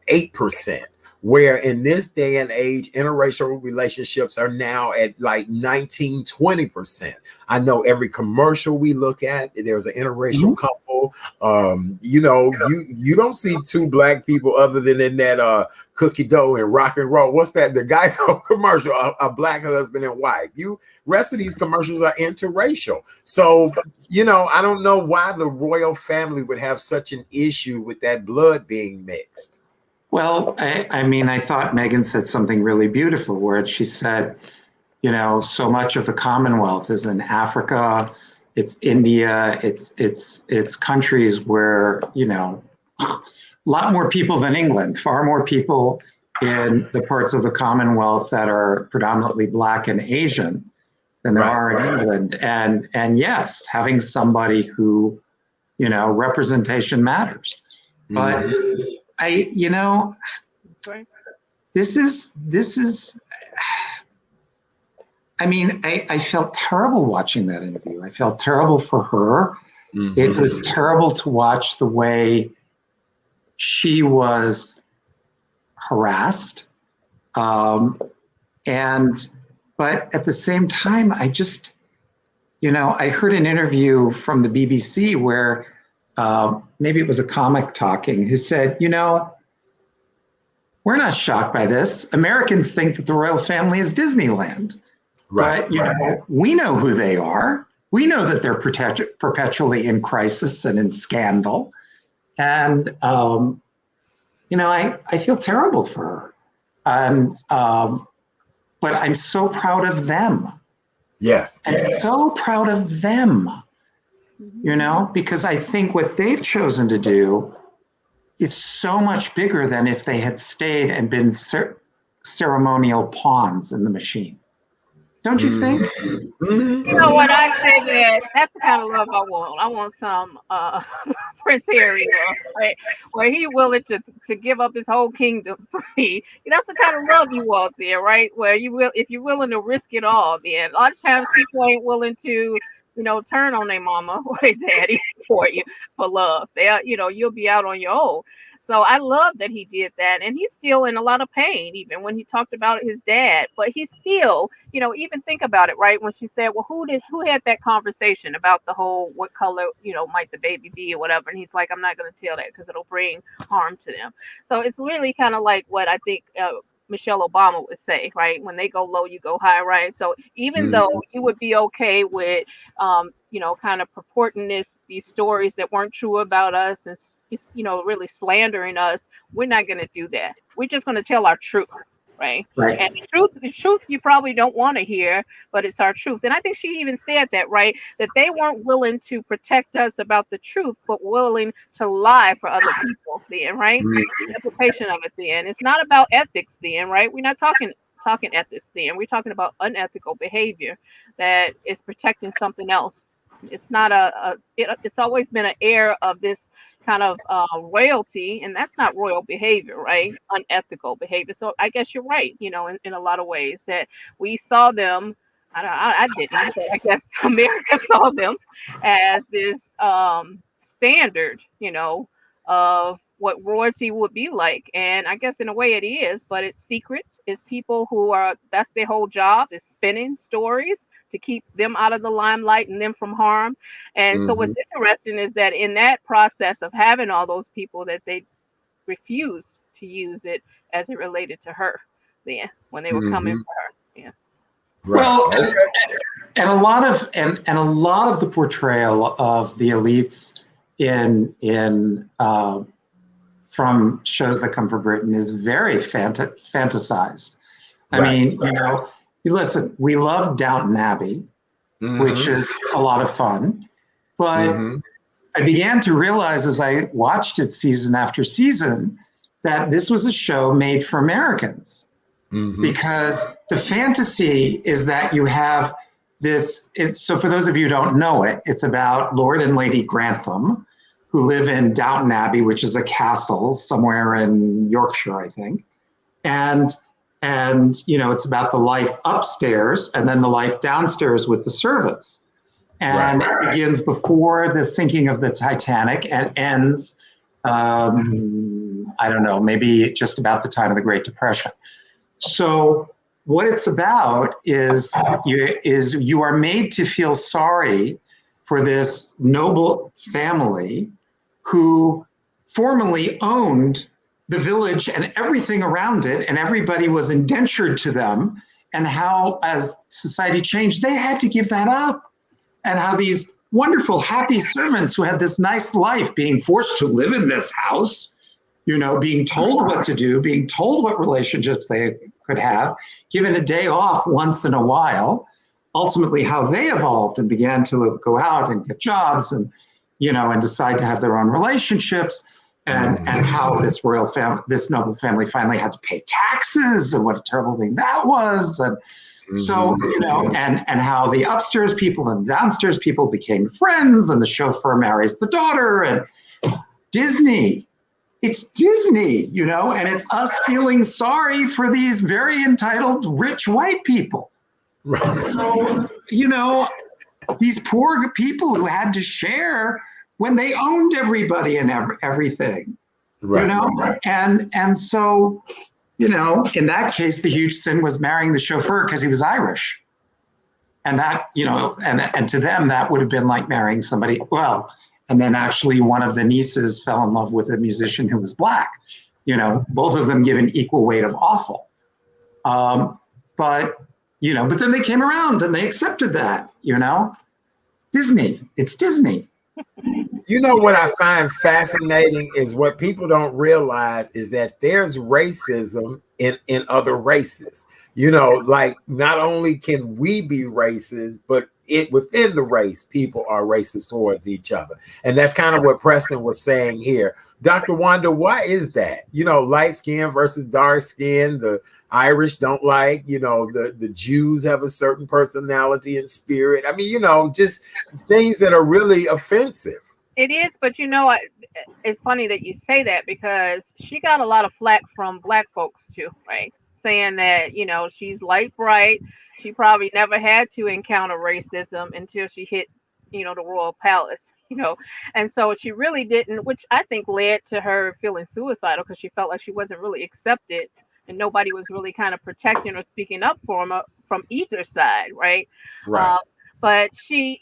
8%. Where in this day and age, interracial relationships are now at like 19-20%. I know every commercial we look at, there's an interracial couple. You don't see two black people other than in that cookie dough and rock and roll. What's that? The Geico commercial, a black husband and wife. Rest of these commercials are interracial. So, I don't know why the royal family would have such an issue with that blood being mixed. Well, I mean, I thought Meghan said something really beautiful where she said, so much of the Commonwealth is in Africa, it's India, it's countries where, a lot more people than England, far more people in the parts of the Commonwealth that are predominantly Black and Asian than there are in England. And yes, having somebody who, representation matters. But this is, I mean, I felt terrible watching that interview. I felt terrible for her. It was terrible to watch the way she was harassed. But at the same time, I just, I heard an interview from the BBC where maybe it was a comic talking who said, we're not shocked by this. Americans think that the royal family is Disneyland. But, we know who they are. We know that they're perpetually in crisis and in scandal. And, I feel terrible for her. And, but I'm so proud of them. Yes. I'm so proud of them, because I think what they've chosen to do is so much bigger than if they had stayed and been ceremonial pawns in the machine. Don't you think? You know what I say, that that's the kind of love I want. I want some Prince Harry, right? Where he willing to give up his whole kingdom for me. That's the kind of love you want there, right? Where if you're willing to risk it all, then a lot of times people ain't willing to, turn on their mama or their daddy. for you for love. They, you'll be out on your own. So I love that he did that, and he's still in a lot of pain, even when he talked about his dad. But he's still, even think about it, right? When she said, "Well, who had that conversation about the whole what color, might the baby be or whatever?" And he's like, "I'm not going to tell that because it'll bring harm to them." So it's really kind of like what I think Michelle Obama would say, right? When they go low, you go high, right? So even though you would be okay with, kind of purporting these stories that weren't true about us and, really slandering us, we're not going to do that. We're just going to tell our truth, right? Right. And the truth you probably don't want to hear, but it's our truth. And I think she even said that, right? That they weren't willing to protect us about the truth, but willing to lie for other people then, right? The implication of it then. It's not about ethics then, right? We're not talking ethics then. We're talking about unethical behavior that is protecting something else. It's not it's always been an air of this kind of royalty, and that's not royal behavior, right? Unethical behavior. So I guess you're right, in a lot of ways that we saw them. I didn't, but I guess America saw them as this standard, of what royalty would be like. And I guess in a way it is, but it's secrets. It's people that's their whole job, is spinning stories to keep them out of the limelight and them from harm. And so what's interesting is that in that process of having all those people, that they refused to use it as it related to her then when they were coming for her. Yeah. Right. Well, and a lot of the portrayal of the elites in from shows that come from Britain is very fantasized. I mean, listen, we love Downton Abbey, which is a lot of fun, but I began to realize as I watched it season after season that this was a show made for Americans. Because the fantasy is that you have this. So for those of you who don't know it, it's about Lord and Lady Grantham, who live in Downton Abbey, which is a castle somewhere in Yorkshire, I think. And it's about the life upstairs and then the life downstairs with the servants. And it begins before the sinking of the Titanic and ends, I don't know, maybe just about the time of the Great Depression. So what it's about is you are made to feel sorry for this noble family who formerly owned the village and everything around it, and everybody was indentured to them, and how as society changed, they had to give that up, and how these wonderful, happy servants who had this nice life being forced to live in this house, being told what to do, being told what relationships they could have, given a day off once in a while, ultimately how they evolved and began to go out and get jobs and decide to have their own relationships, and how this royal family, this noble family, finally had to pay taxes, and what a terrible thing that was. And so, and how the upstairs people and downstairs people became friends, and the chauffeur marries the daughter, and Disney. It's Disney, and it's us feeling sorry for these very entitled, rich white people. Right. So, these poor people who had to share when they owned everybody and everything, right. And so, in that case, the huge sin was marrying the chauffeur because he was Irish. And that, and to them, that would have been like marrying somebody, and then actually one of the nieces fell in love with a musician who was black, both of them given equal weight of awful. But then they came around and they accepted that, Disney, it's Disney. What I find fascinating is what people don't realize is that there's racism in other races. Like not only can we be racist, but within the race, people are racist towards each other. And that's kind of what Preston was saying here. Dr. Wanda, why is that? Light skin versus dark skin, the Irish don't like, the Jews have a certain personality and spirit. I mean, just things that are really offensive. It is, but it's funny that you say that, because she got a lot of flack from Black folks too, right? Saying that, she's light bright. She probably never had to encounter racism until she hit, the royal palace, and so she really didn't, which I think led to her feeling suicidal because she felt like she wasn't really accepted and nobody was really kind of protecting or speaking up for him from either side, right? Right. But she,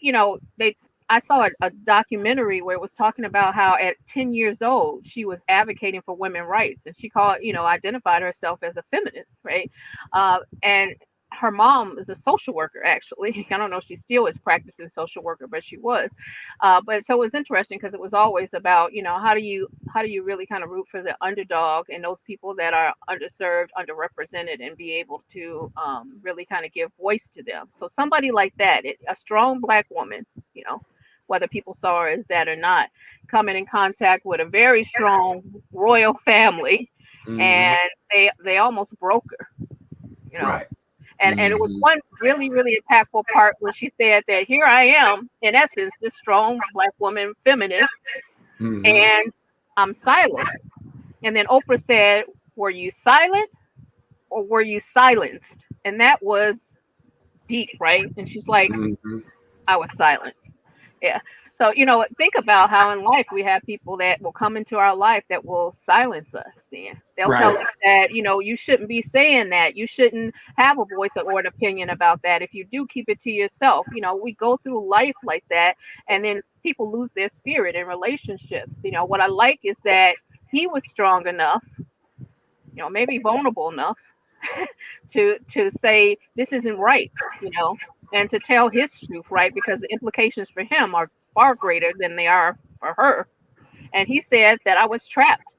I saw a documentary where it was talking about how at 10 years old she was advocating for women's rights, and she identified herself as a feminist, right? And her mom is a social worker, actually. I don't know if she still is practicing social worker, but she was. But so it was interesting because it was always about, how do you really kind of root for the underdog and those people that are underserved, underrepresented, and be able to really kind of give voice to them. So somebody like that, a strong Black woman, whether people saw her as that or not, coming in contact with a very strong royal family, and they almost broke her, Right. And it was one really, really impactful part where she said that here I am, in essence, this strong Black woman feminist, and I'm silent. And then Oprah said, "Were you silent or were you silenced?" And that was deep, right? And she's like, "I was silenced." Yeah. So, think about how in life we have people that will come into our life that will silence us. Then they'll tell us that, you shouldn't be saying that. You shouldn't have a voice or an opinion about that. If you do, keep it to yourself. We go through life like that, and then people lose their spirit in relationships. What I like is that he was strong enough, maybe vulnerable enough to say this isn't right, and to tell his truth, right? Because the implications for him are far greater than they are for her. And he said that I was trapped.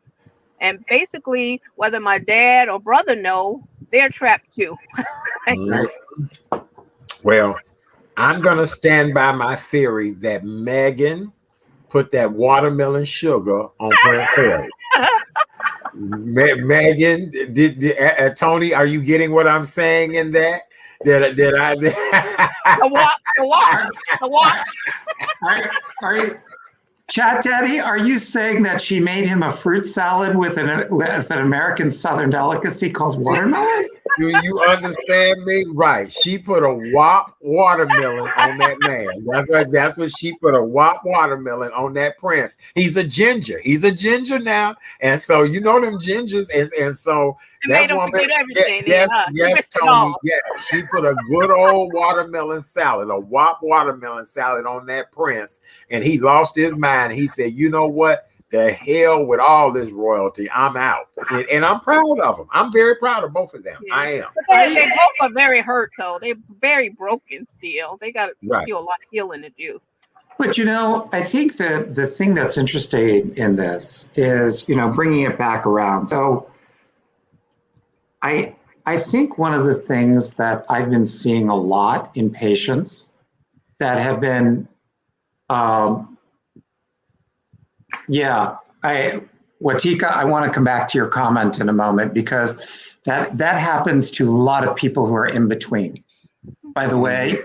And basically, whether my dad or brother know, they're trapped too. Well, I'm going to stand by my theory that Meghan put that watermelon sugar on Prince Harry. Meghan, did Tony, are you getting what I'm saying in that? Did I? The walk. Are you, Chat Daddy? Are you saying that she made him a fruit salad with an American Southern delicacy called watermelon? Do you understand me? Right. She put a whop watermelon on that man. That's what she put, a whop watermelon on that prince. He's a ginger. He's a ginger now. And so them gingers. And so that woman, yes, Tony, she put a good old watermelon salad, a whop watermelon salad on that prince. And he lost his mind. He said, you know what? The hell with all this royalty. I'm out. And I'm proud of them. I'm very proud of both of them. Yeah. I am. But they both are very hurt, though. They're very broken still. They got still a lot of healing to do. But, I think the thing that's interesting in this is, bringing it back around. So I think one of the things that I've been seeing a lot in patients that have been, Watika, I want to come back to your comment in a moment because that happens to a lot of people who are in between. By the way,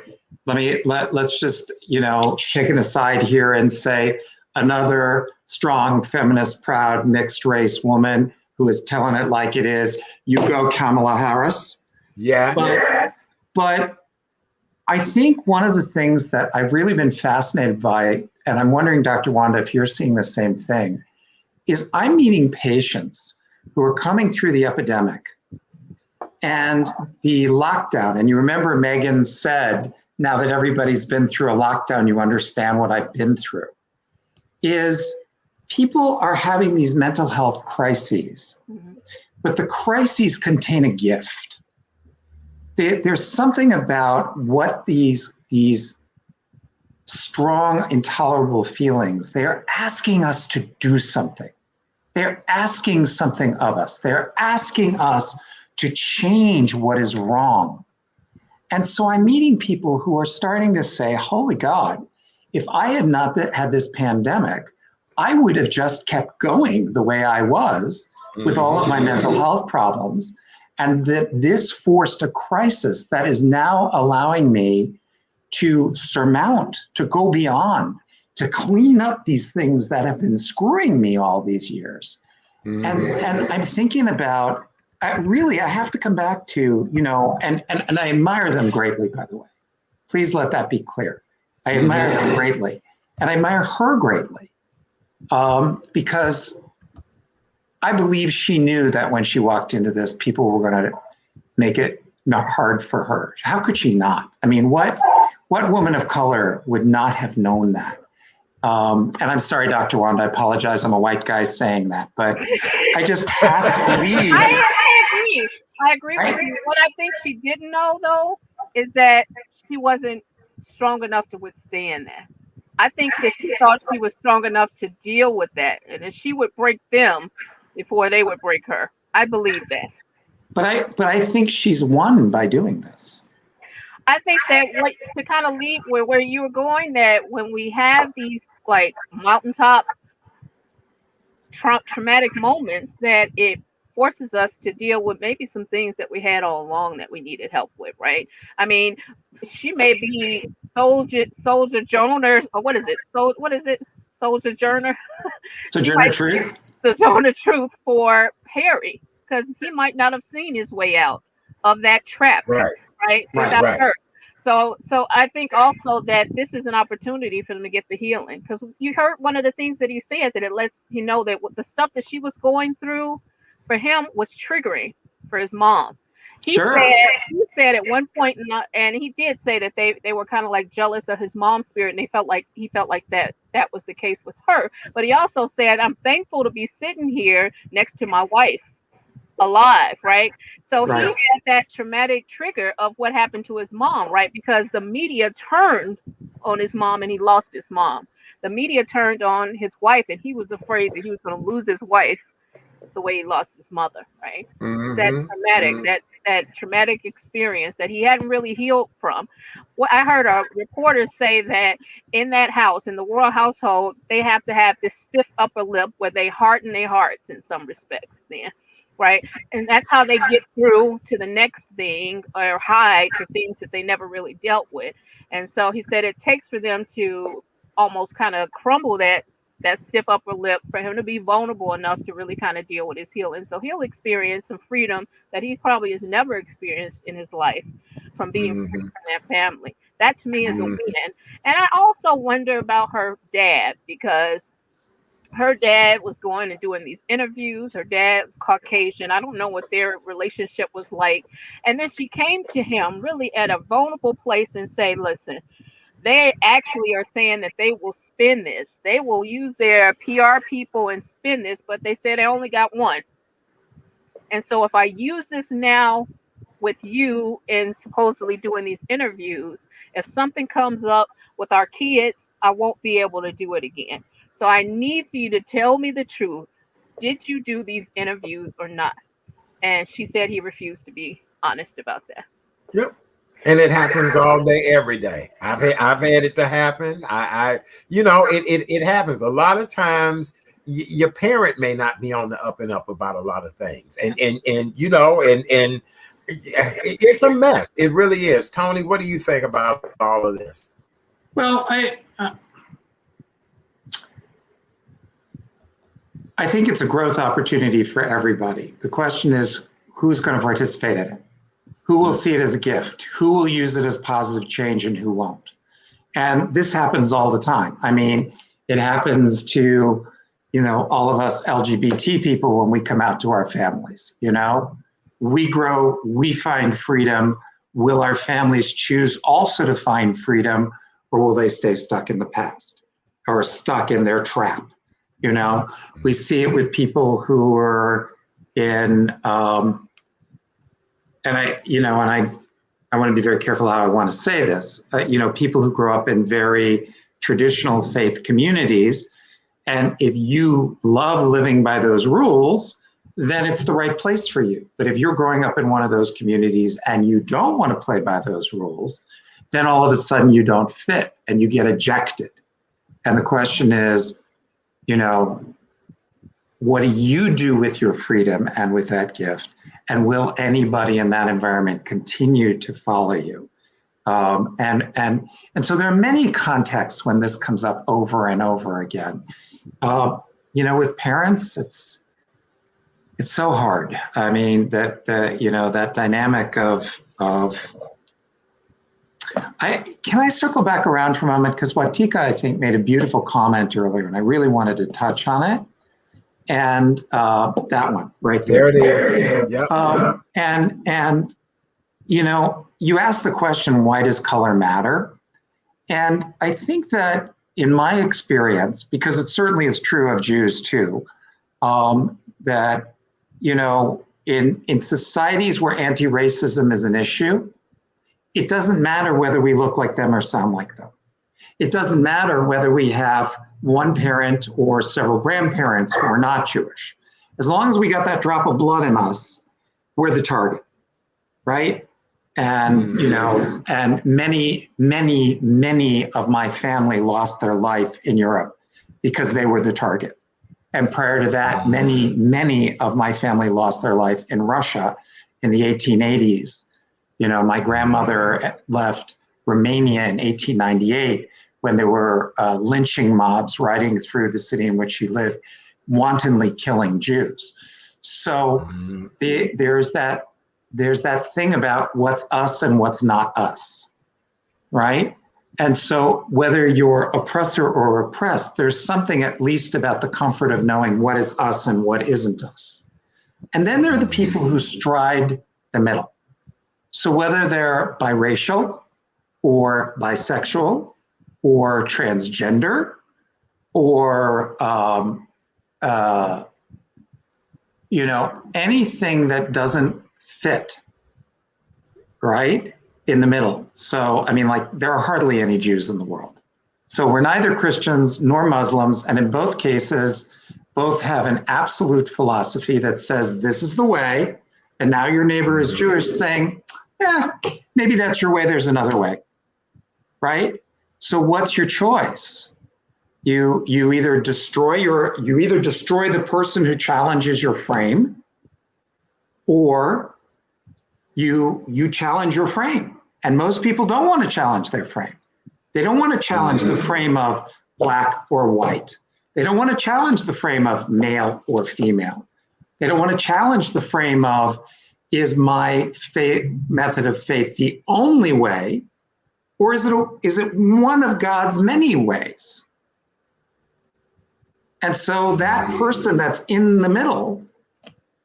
let's just, take an aside here and say another strong feminist, proud, mixed race woman who is telling it like it is. You go, Kamala Harris. Yeah. But I think one of the things that I've really been fascinated by, and I'm wondering, Dr. Wanda, if you're seeing the same thing, is I'm meeting patients who are coming through the epidemic and the lockdown. And you remember Meghan said, now that everybody's been through a lockdown, you understand what I've been through, is people are having these mental health crises, but the crises contain a gift. There's something about what these strong, intolerable feelings, they're asking us to do something. They're asking something of us. They're asking us to change what is wrong. And so I'm meeting people who are starting to say, holy God, if I had not had this pandemic, I would have just kept going the way I was with all of my mental health problems. And that this forced a crisis that is now allowing me to surmount, to go beyond, to clean up these things that have been screwing me all these years. And I'm thinking about, I have to come back to, and I admire them greatly, by the way. Please let that be clear. I admire them greatly. And I admire her greatly because I believe she knew that when she walked into this, people were going to make it not hard for her. How could she not? I mean, what woman of color would not have known that? And I'm sorry, Dr. Wanda, I apologize. I'm a white guy saying that, but I just have to believe. I agree with you. What I think she didn't know, though, is that she wasn't strong enough to withstand that. I think that she thought she was strong enough to deal with that, and that she would break them before they would break her. I believe that. But I think she's won by doing this. I think that to kind of lead where you were going, that when we have these like mountaintop traumatic moments, that it forces us to deal with maybe some things that we had all along that we needed help with, right? I mean, she may be soldier journer, or what is it? Soldier journer? Sojourner Truth? Sojourner Truth for Harry, because he might not have seen his way out of that trap, right? Without her. So I think also that this is an opportunity for them to get the healing, because you heard one of the things that he said, that it lets you know that the stuff that she was going through for him was triggering for his mom. He said at one point, and he did say that they were kind of like jealous of his mom's spirit, and he felt like that was the case with her. But he also said, I'm thankful to be sitting here next to my wife, alive, right? So he had that traumatic trigger of what happened to his mom, right? Because the media turned on his mom and he lost his mom. The media turned on his wife and he was afraid that he was going to lose his wife the way he lost his mother, right? That traumatic experience that he hadn't really healed from. Well, I heard a reporter say that in that house, in the royal household, they have to have this stiff upper lip where they harden their hearts in some respects, man. Right. And that's how they get through to the next thing, or hide the things that they never really dealt with. And so he said it takes for them to almost kind of crumble that stiff upper lip for him to be vulnerable enough to really kind of deal with his healing. So he'll experience some freedom that he probably has never experienced in his life from being free from that family. That to me is a win. And I also wonder about her dad, because her dad was going and doing these interviews. Her dad's Caucasian. I don't know what their relationship was like. And then she came to him really at a vulnerable place and say, listen, they actually are saying that they will spin this. They will use their PR people and spin this, but they said they only got one. And so if I use this now with you and supposedly doing these interviews, if something comes up with our kids, I won't be able to do it again. So I need for you to tell me the truth. Did you do these interviews or not? And she said he refused to be honest about that. Yep. And it happens all day, every day. I've had it to happen. It happens a lot of times. Your parent may not be on the up and up about a lot of things, and it's a mess. It really is. Tony, what do you think about all of this? Well, I think it's a growth opportunity for everybody. The question is, who's going to participate in it? Who will see it as a gift? Who will use it as positive change and who won't? And this happens all the time. I mean, it happens to, all of us LGBT people when we come out to our families, we grow, we find freedom. Will our families choose also to find freedom, or will they stay stuck in the past or stuck in their trap? We see it with people who are in, and I want to be very careful how I want to say this. People who grow up in very traditional faith communities, and if you love living by those rules, then it's the right place for you. But if you're growing up in one of those communities and you don't want to play by those rules, then all of a sudden you don't fit and you get ejected. And the question is, what do you do with your freedom and with that gift? And will anybody in that environment continue to follow you? And so there are many contexts when this comes up over and over again. With parents, it's so hard. I mean, that dynamic of Can I circle back around for a moment? Because Watika, I think, made a beautiful comment earlier, and I really wanted to touch on it. And that one right there. There it is. Yep. And you know, you asked the question, why does color matter? And I think that in my experience, because it certainly is true of Jews too, that, you know, in societies where anti-racism is an issue, it doesn't matter whether we look like them or sound like them. It doesn't matter whether we have one parent or several grandparents who are not Jewish. As long as we got that drop of blood in us, we're the target, right? And, you know, and many of my family lost their life in Europe because they were the target. And prior to that, many of my family lost their life in Russia in the 1880s. You know, my grandmother left Romania in 1898 when there were lynching mobs riding through the city in which she lived, wantonly killing Jews. So there's that thing about what's us and what's not us, right? And so whether you're oppressor or oppressed, there's something at least about the comfort of knowing what is us and what isn't us. And then there are the people who stride the middle. So whether they're biracial or bisexual or transgender or, you know, anything that doesn't fit, right, in the middle. So, I mean, like, there are hardly any Jews in the world. So we're neither Christians nor Muslims, and in both cases, both have an absolute philosophy that says this is the way, and now your neighbor is Jewish saying, yeah, maybe that's your way, there's another way, right? So what's your choice? You either destroy the person who challenges your frame, or you challenge your frame. And most people don't want to challenge their frame. They don't want to challenge the frame of black or white. They don't want to challenge the frame of male or female. They don't want to challenge the frame of, is my method of faith the only way, or is it one of God's many ways? And so that person that's in the middle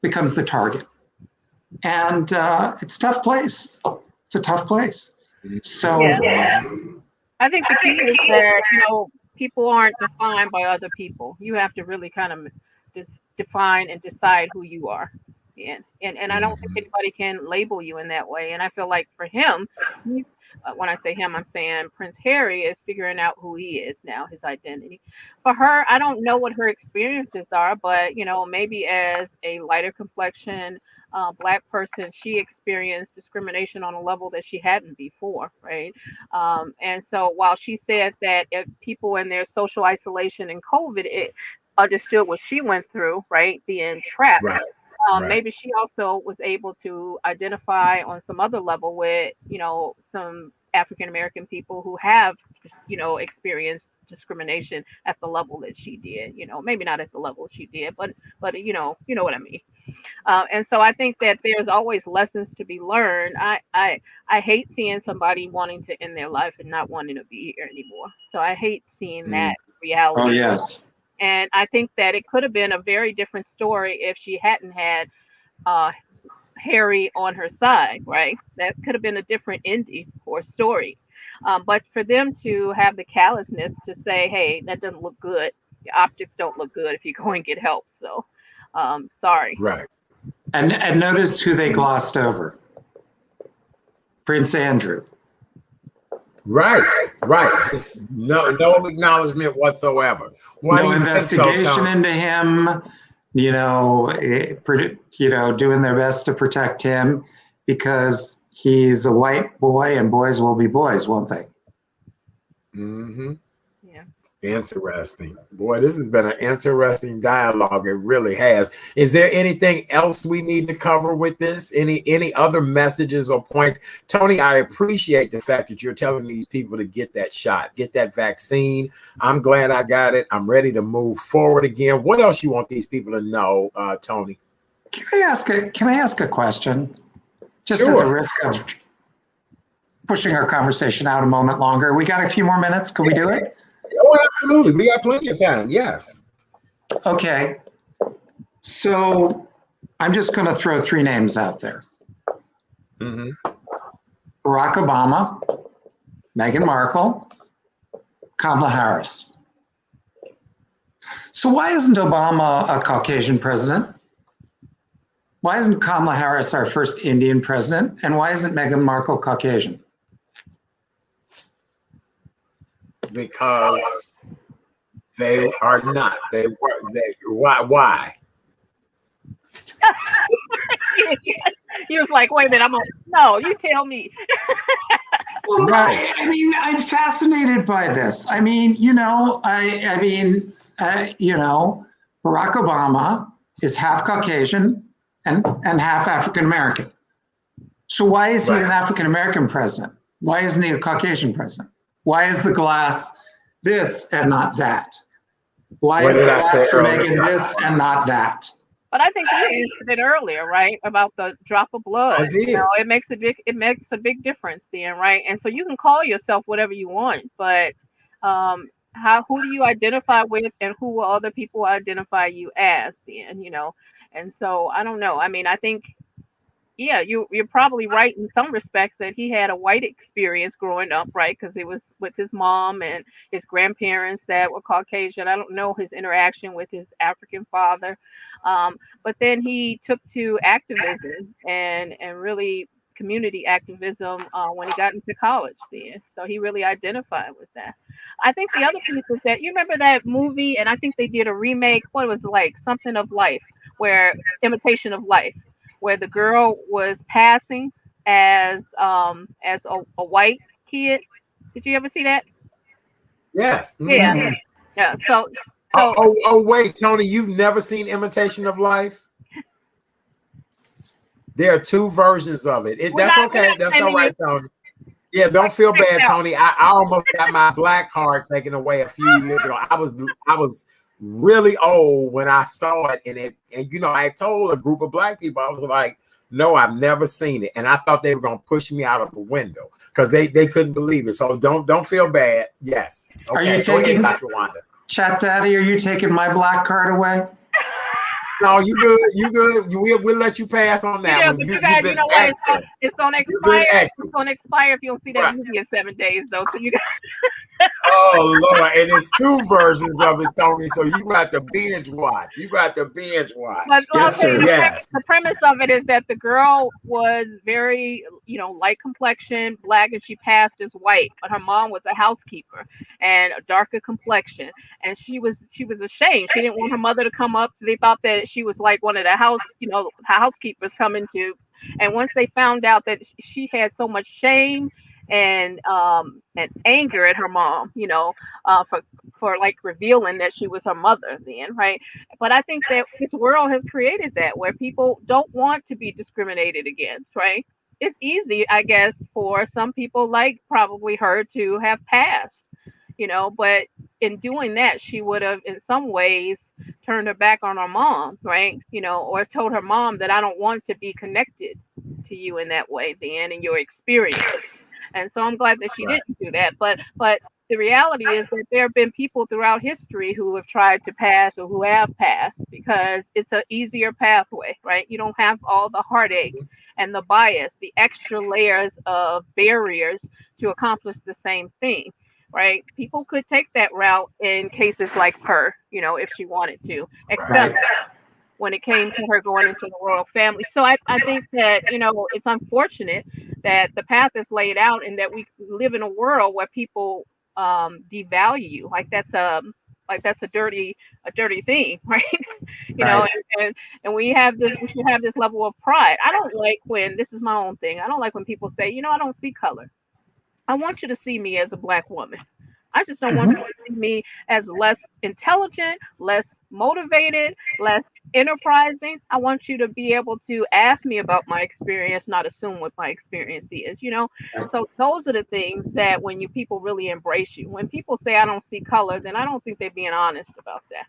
becomes the target. And it's a tough place. It's a tough place. So yeah. I think the key is that, you know, people aren't defined by other people. You have to really kind of just define and decide who you are. And I don't think anybody can label you in that way. And I feel like for him, he's, when I say him, I'm saying Prince Harry is figuring out who he is now, his identity. For her, I don't know what her experiences are, but, you know, maybe as a lighter complexion Black person, she experienced discrimination on a level that she hadn't before, right? And so while she said that if people in their social isolation and COVID, it understood what she went through, right, being trapped. Right. Maybe she also was able to identify on some other level with, you know, some African American people who have, you know, experienced discrimination at the level that she did. You know, maybe not at the level she did, but you know what I mean. And so I think that there's always lessons to be learned. I hate seeing somebody wanting to end their life and not wanting to be here anymore. So I hate seeing that reality. Oh, yes. And I think that it could have been a very different story if she hadn't had Harry on her side, right? That could have been a different ending or story. But for them to have the callousness to say, hey, that doesn't look good. The optics don't look good if you go and get help. So sorry. Right. And notice who they glossed over. Prince Andrew. Right. Just no acknowledgement whatsoever. Why no investigation into him. You know, doing their best to protect him because he's a white boy, and boys will be boys, won't they? Mm-hmm. Yeah. Interesting. Boy, this has been an interesting dialogue. It really has. Is there anything else we need to cover with this? Any other messages or points? Tony, I appreciate the fact that you're telling these people to get that shot, get that vaccine. I'm glad I got it. I'm ready to move forward again. What else you want these people to know, Tony? Can I ask a question? Just Sure. At the risk of pushing our conversation out a moment longer. We got a few more minutes. Can we do it? Oh, absolutely. We got plenty of time. Yes. Okay. So I'm just going to throw 3 names out there. Mm-hmm. Barack Obama, Meghan Markle, Kamala Harris. So why isn't Obama a Caucasian president? Why isn't Kamala Harris our first Indian president? And why isn't Meghan Markle Caucasian? Because they are not. They were. They. Why? He was like, wait a minute, no, you tell me. Well, right. I mean, I'm fascinated by this. I mean, Barack Obama is half Caucasian and half African American. So why is he an African American president? Why isn't he a Caucasian president? Why is the glass this and not that? Why is the glass for Meghan this and not that? But I think you answered it earlier, right? About the drop of blood. I did. It makes a big difference then, right? And so you can call yourself whatever you want, but who do you identify with, and who will other people identify you as then, And so I don't know. I mean, I think, yeah, you're probably right in some respects that he had a white experience growing up, right? Because it was with his mom and his grandparents that were Caucasian. I don't know his interaction with his African father, but then he took to activism and really community activism when he got into college then. So he really identified with that. I think the other piece is that you remember that movie, and I think they did a remake. What was it, like Something of Life, Imitation of Life, where the girl was passing as a white kid. Did you ever see that? Yes. Yeah. Yeah. So wait, Tony, you've never seen Imitation of Life? There are 2 versions of it. That's okay. That's all right, Tony. Yeah, don't feel bad, Tony. I almost got my black card taken away a few years ago. I was really old when I saw it, and I told a group of black people, I was like, no, I've never seen it, and I thought they were gonna push me out of the window because they couldn't believe it. So don't feel bad. Yes. Okay. Are you taking, Dr. Wanda? Chat Daddy, are you taking my black card away? No, you good. You good. We'll let you pass on that one. But you guys, you know what? It's gonna expire. It's gonna expire if you don't see that movie in 7 days, though. So you got. Oh Lord, and it's 2 versions of it, Tony. So you got to binge watch. But yes, sir. Yes. The premise of it is that the girl was very, light complexion, black, and she passed as white. But her mom was a housekeeper and a darker complexion, and she was ashamed. She didn't want her mother to come up. So they thought that she was like one of the housekeepers coming to. And once they found out that she had so much shame and anger at her mom, for like revealing that she was her mother then, right? But I think that this world has created that where people don't want to be discriminated against, right? It's easy, I guess, for some people like probably her to have passed, but in doing that, she would have in some ways turned her back on her mom, right? Or told her mom that I don't want to be connected to you in that way then in your experience. And so I'm glad that she didn't do that. But the reality is that there have been people throughout history who have tried to pass or who have passed because it's an easier pathway, right? You don't have all the heartache and the bias, the extra layers of barriers to accomplish the same thing, right? People could take that route in cases like her, if she wanted to, except when it came to her going into the royal family. So I think that, it's unfortunate that the path is laid out and that we live in a world where people devalue you. Like that's a dirty thing, right? And we should have this level of pride. I don't like when, this is my own thing, I don't like when people say, I don't see color. I want you to see me as a black woman. I just don't want you to see me as less intelligent, less motivated, less enterprising. I want you to be able to ask me about my experience, not assume what my experience is, So those are the things that when people really embrace you. When people say I don't see color, then I don't think they're being honest about that.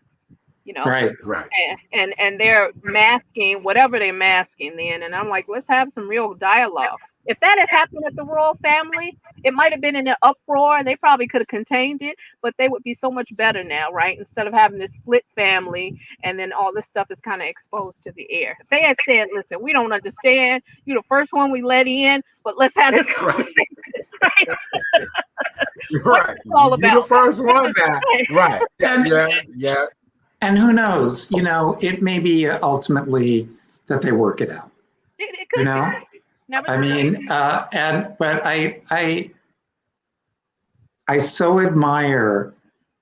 Right. And they're masking whatever they're masking then. And I'm like, let's have some real dialogue. If that had happened at the royal family, it might have been in an uproar. They probably could have contained it, but they would be so much better now, right? Instead of having this split family and then all this stuff is kind of exposed to the air. If they had said, listen, we don't understand. You're the first one we let in, but let's have this conversation. Right? What's Right. this all You're about? the first one now. Right. And, Yeah. and who knows, it may be ultimately that they work it out, It could be. Never I know. mean, but I so admire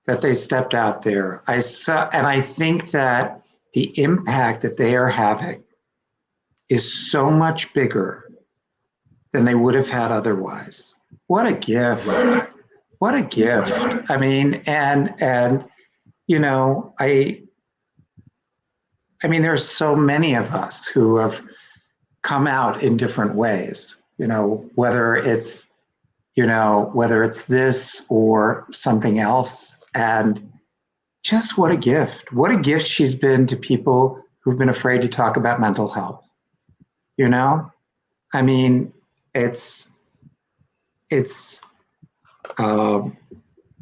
that they stepped out there. And I think that the impact that they are having is so much bigger than they would have had otherwise. What a gift. What a gift. I mean, and I mean, there's so many of us who have come out in different ways, whether it's this or something else. And just what a gift. What a gift she's been to people who've been afraid to talk about mental health. I mean, it's and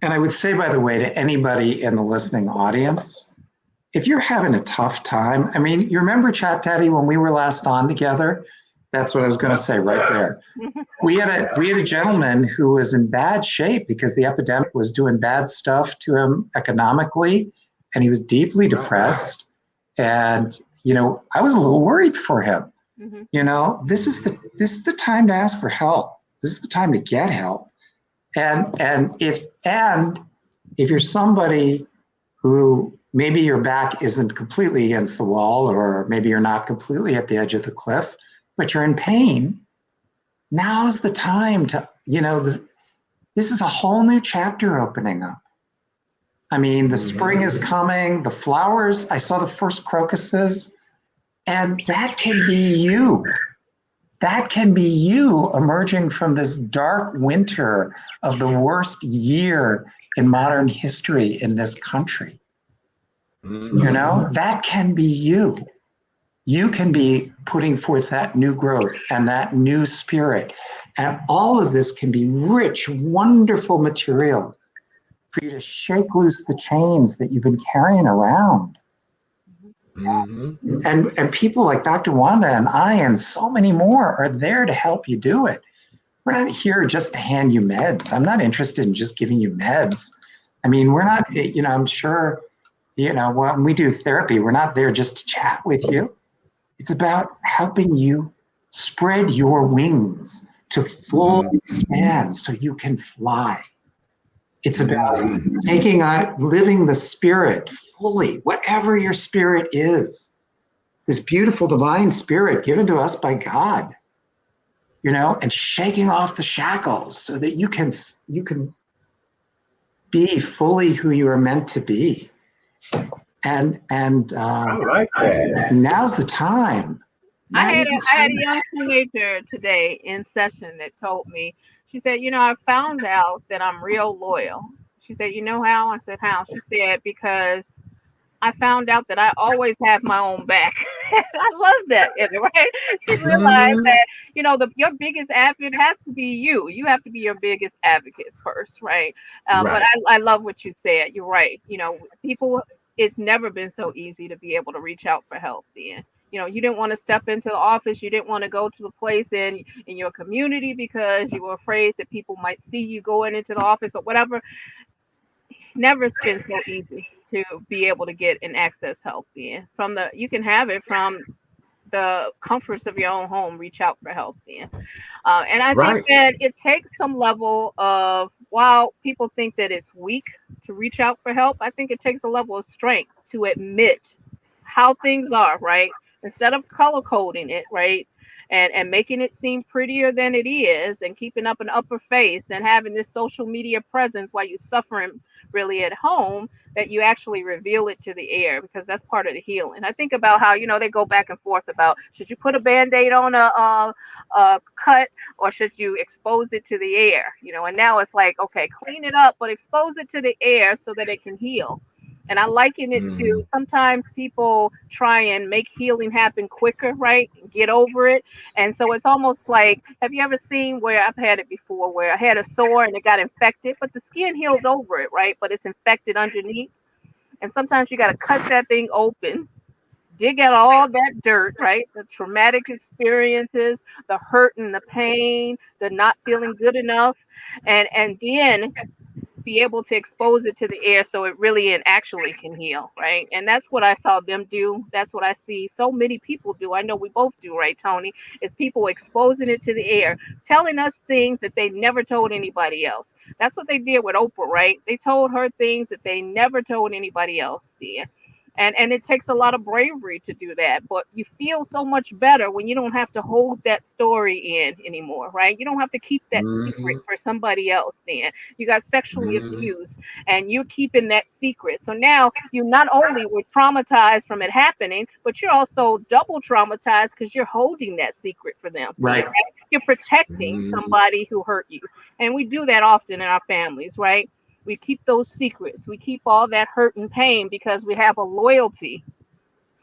I would say, by the way, to anybody in the listening audience, if you're having a tough time, I mean, you remember, Chat Daddy, when we were last on together? That's what I was going to say right there. We had a gentleman who was in bad shape because the epidemic was doing bad stuff to him economically, and he was deeply depressed. And I was a little worried for him. This is the time to ask for help. This is the time to get help. And if you're somebody who maybe your back isn't completely against the wall, or maybe you're not completely at the edge of the cliff, but you're in pain, now's the time to, this is a whole new chapter opening up. I mean, the spring is coming, the flowers, I saw the first crocuses, and that can be you. That can be you emerging from this dark winter of the worst year in modern history in this country. That can be you. You can be putting forth that new growth and that new spirit. And all of this can be rich, wonderful material for you to shake loose the chains that you've been carrying around. And people like Dr. Wanda and I and so many more are there to help you do it. We're not here just to hand you meds. I'm not interested in just giving you meds. I mean, we're not, I'm sure, when we do therapy, we're not there just to chat with you. It's about helping you spread your wings to full expand so you can fly. It's about living the spirit fully, whatever your spirit is, this beautiful divine spirit given to us by God, and shaking off the shackles so that you can be fully who you are meant to be. And I like that. Now's the time. I had a young teenager today in session that told me, she said, I found out that I'm real loyal. She said, you know how? I said, how? She said, because I found out that I always have my own back. I love that, right? She realized that, your biggest advocate has to be you. You have to be your biggest advocate first, right? But I love what you said. You're right. People, it's never been so easy to be able to reach out for help then. You didn't want to step into the office. You didn't want to go to the place in your community because you were afraid that people might see you going into the office or whatever. Never it's been so easy to be able to get and access help then. You can have it from the comforts of your own home. Reach out for help then. And I think that it takes some level of, while people think that it's weak to reach out for help, I think it takes a level of strength to admit how things are, right? Instead of color coding it, right? And making it seem prettier than it is, and keeping up an upper face and having this social media presence while you're suffering really at home, that you actually reveal it to the air, because that's part of the healing. I think about how, they go back and forth about, should you put a Band-Aid on a cut, or should you expose it to the air? And now it's like, okay, clean it up, but expose it to the air so that it can heal. And I liken it to Mm. sometimes people try and make healing happen quicker, right? Get over it. And so it's almost like, have you ever seen where I've had it before, where I had a sore and it got infected, but the skin healed over it, right? But it's infected underneath. And sometimes you got to cut that thing open, dig out all that dirt, right? The traumatic experiences, the hurt and the pain, the not feeling good enough, and then be able to expose it to the air so it really and actually can heal, right? And that's what I saw them do. That's what I see so many people do. I know we both do, right, Tony? Is people exposing it to the air, telling us things that they never told anybody else. That's what they did with Oprah, right? They told her things that they never told anybody else did. And it takes a lot of bravery to do that, but you feel so much better when you don't have to hold that story in anymore, right? You don't have to keep that secret Mhm. for somebody else. Then you got sexually Mhm. abused and you're keeping that secret, so now you not only were traumatized from it happening, but you're also double traumatized because you're holding that secret for them. Then, Right. right? You're protecting Mhm. somebody who hurt you, and we do that often in our families, right? We keep those secrets. We keep all that hurt and pain because we have a loyalty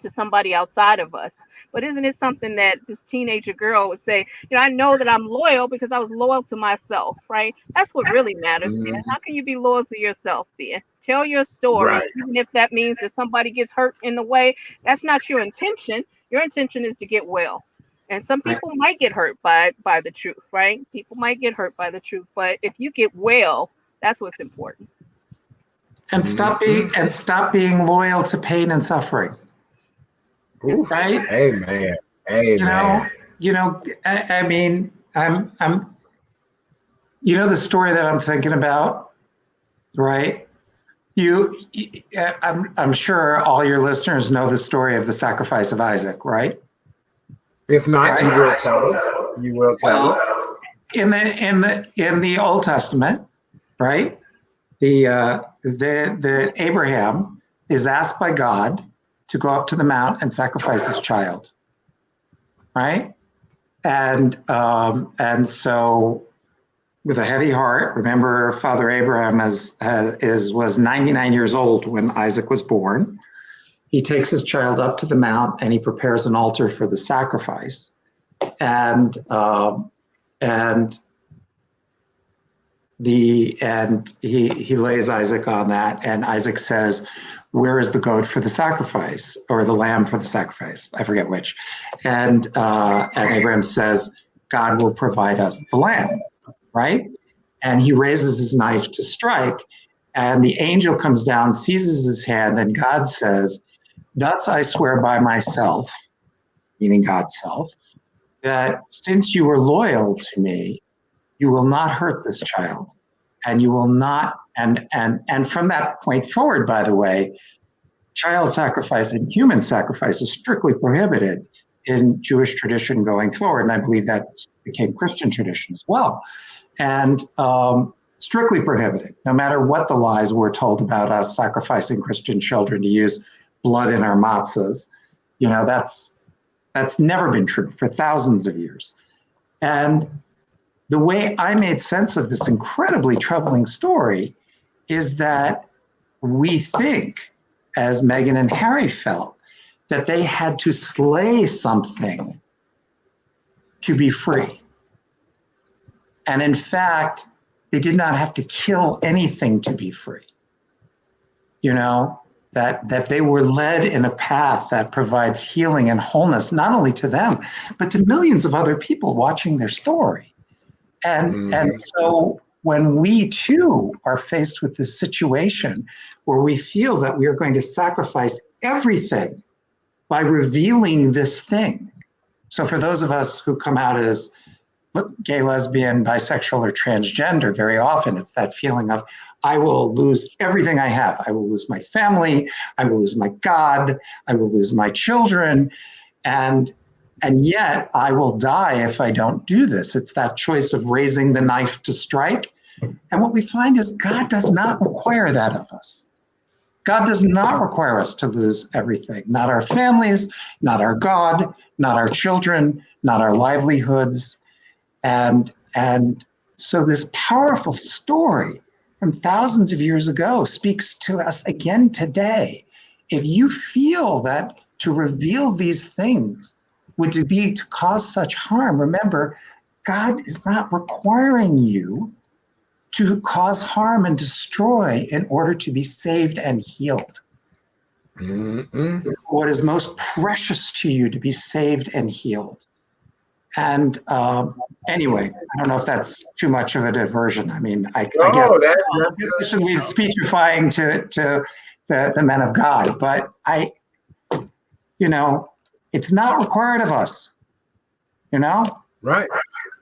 to somebody outside of us. But isn't it something that this teenager girl would say, I know that I'm loyal because I was loyal to myself, right? That's what really matters, then. Mhm. How can you be loyal to yourself, then? Tell your story, Right. even if that means that somebody gets hurt in the way. That's not your intention. Your intention is to get well. And some Right. people might get hurt by the truth, right? People might get hurt by the truth, but if you get well, that's what's important. Mhm. And stop being loyal to pain and suffering. Ooh. Right. Amen. You know, Amen. I mean, I'm, the story that I'm thinking about, right? You, I'm sure all your listeners know the story of the sacrifice of Isaac, right? If not, you will Right. tell us. You will tell us. Well, in the Old Testament, right? The Abraham is asked by God to go up to the mount and sacrifice his child, right? And so with a heavy heart, remember Father Abraham was 99 years old when Isaac was born. He takes his child up to the mount and he prepares an altar for the sacrifice, and he lays Isaac on that, and Isaac says, "Where is the goat for the sacrifice, or the lamb for the sacrifice? I forget which." And Abraham says, "God will provide us the lamb," right? And he raises his knife to strike, and the angel comes down, seizes his hand, and God says, "Thus I swear by myself," meaning God's self, "that since you were loyal to me, you will not hurt this child, and you will not." And from that point forward, by the way, child sacrifice and human sacrifice is strictly prohibited in Jewish tradition going forward, and I believe that became Christian tradition as well. And strictly prohibited, no matter what the lies were told about us sacrificing Christian children to use blood in our matzahs. That's never been true for thousands of years. And the way I made sense of this incredibly troubling story is that we think, as Meghan and Harry felt, that they had to slay something to be free. And in fact, they did not have to kill anything to be free. That they were led in a path that provides healing and wholeness, not only to them, but to millions of other people watching their story. And so when we too are faced with this situation where we feel that we are going to sacrifice everything by revealing this thing. So for those of us who come out as gay, lesbian, bisexual, or transgender, very often it's that feeling of, I will lose everything I have. I will lose my family. I will lose my God. I will lose my children. And yet I will die if I don't do this. It's that choice of raising the knife to strike. And what we find is God does not require that of us. God does not require us to lose everything, not our families, not our God, not our children, not our livelihoods. And so this powerful story from thousands of years ago speaks to us again today. If you feel that to reveal these things would be to cause such harm, remember, God is not requiring you to cause harm and destroy in order to be saved and healed. What is most precious to you to be saved and healed. And anyway, I don't know if that's too much of a diversion. I mean, I guess this should leave speechifying to the men of God, but it's not required of us, Right.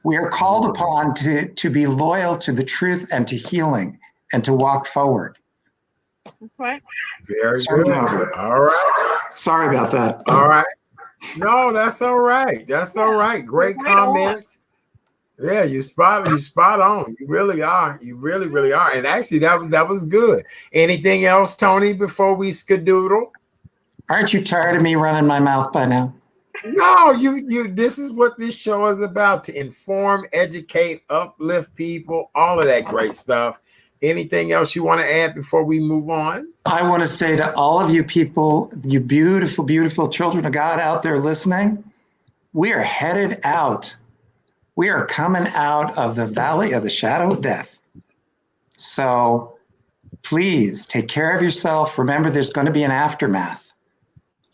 We are called upon to be loyal to the truth and to healing and to walk forward. That's right. Very good. All right. Sorry about that. All right. No, that's all right. That's all right. Great comments. Yeah, you spot on. You really are. You really, really are. And actually, that was good. Anything else, Tony, before we skedoodle? Aren't you tired of me running my mouth by now? No, you. This is what this show is about: to inform, educate, uplift people, all of that great stuff. Anything else you want to add before we move on? I want to say to all of you people, you beautiful, beautiful children of God out there listening, we are headed out. We are coming out of the valley of the shadow of death. So please take care of yourself. Remember, there's going to be an aftermath.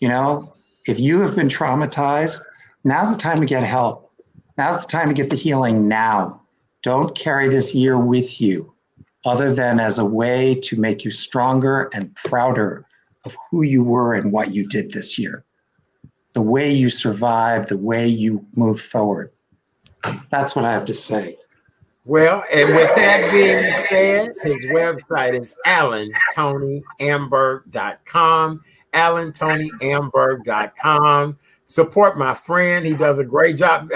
If you have been traumatized, now's the time to get help. Now's the time to get the healing now. Don't carry this year with you, other than as a way to make you stronger and prouder of who you were and what you did this year. The way you survived, the way you moved forward. That's what I have to say. Well, and with that being said, his website is AlanTonyAmberg.com, AlanTonyAmberg.com. Support my friend. He does a great job.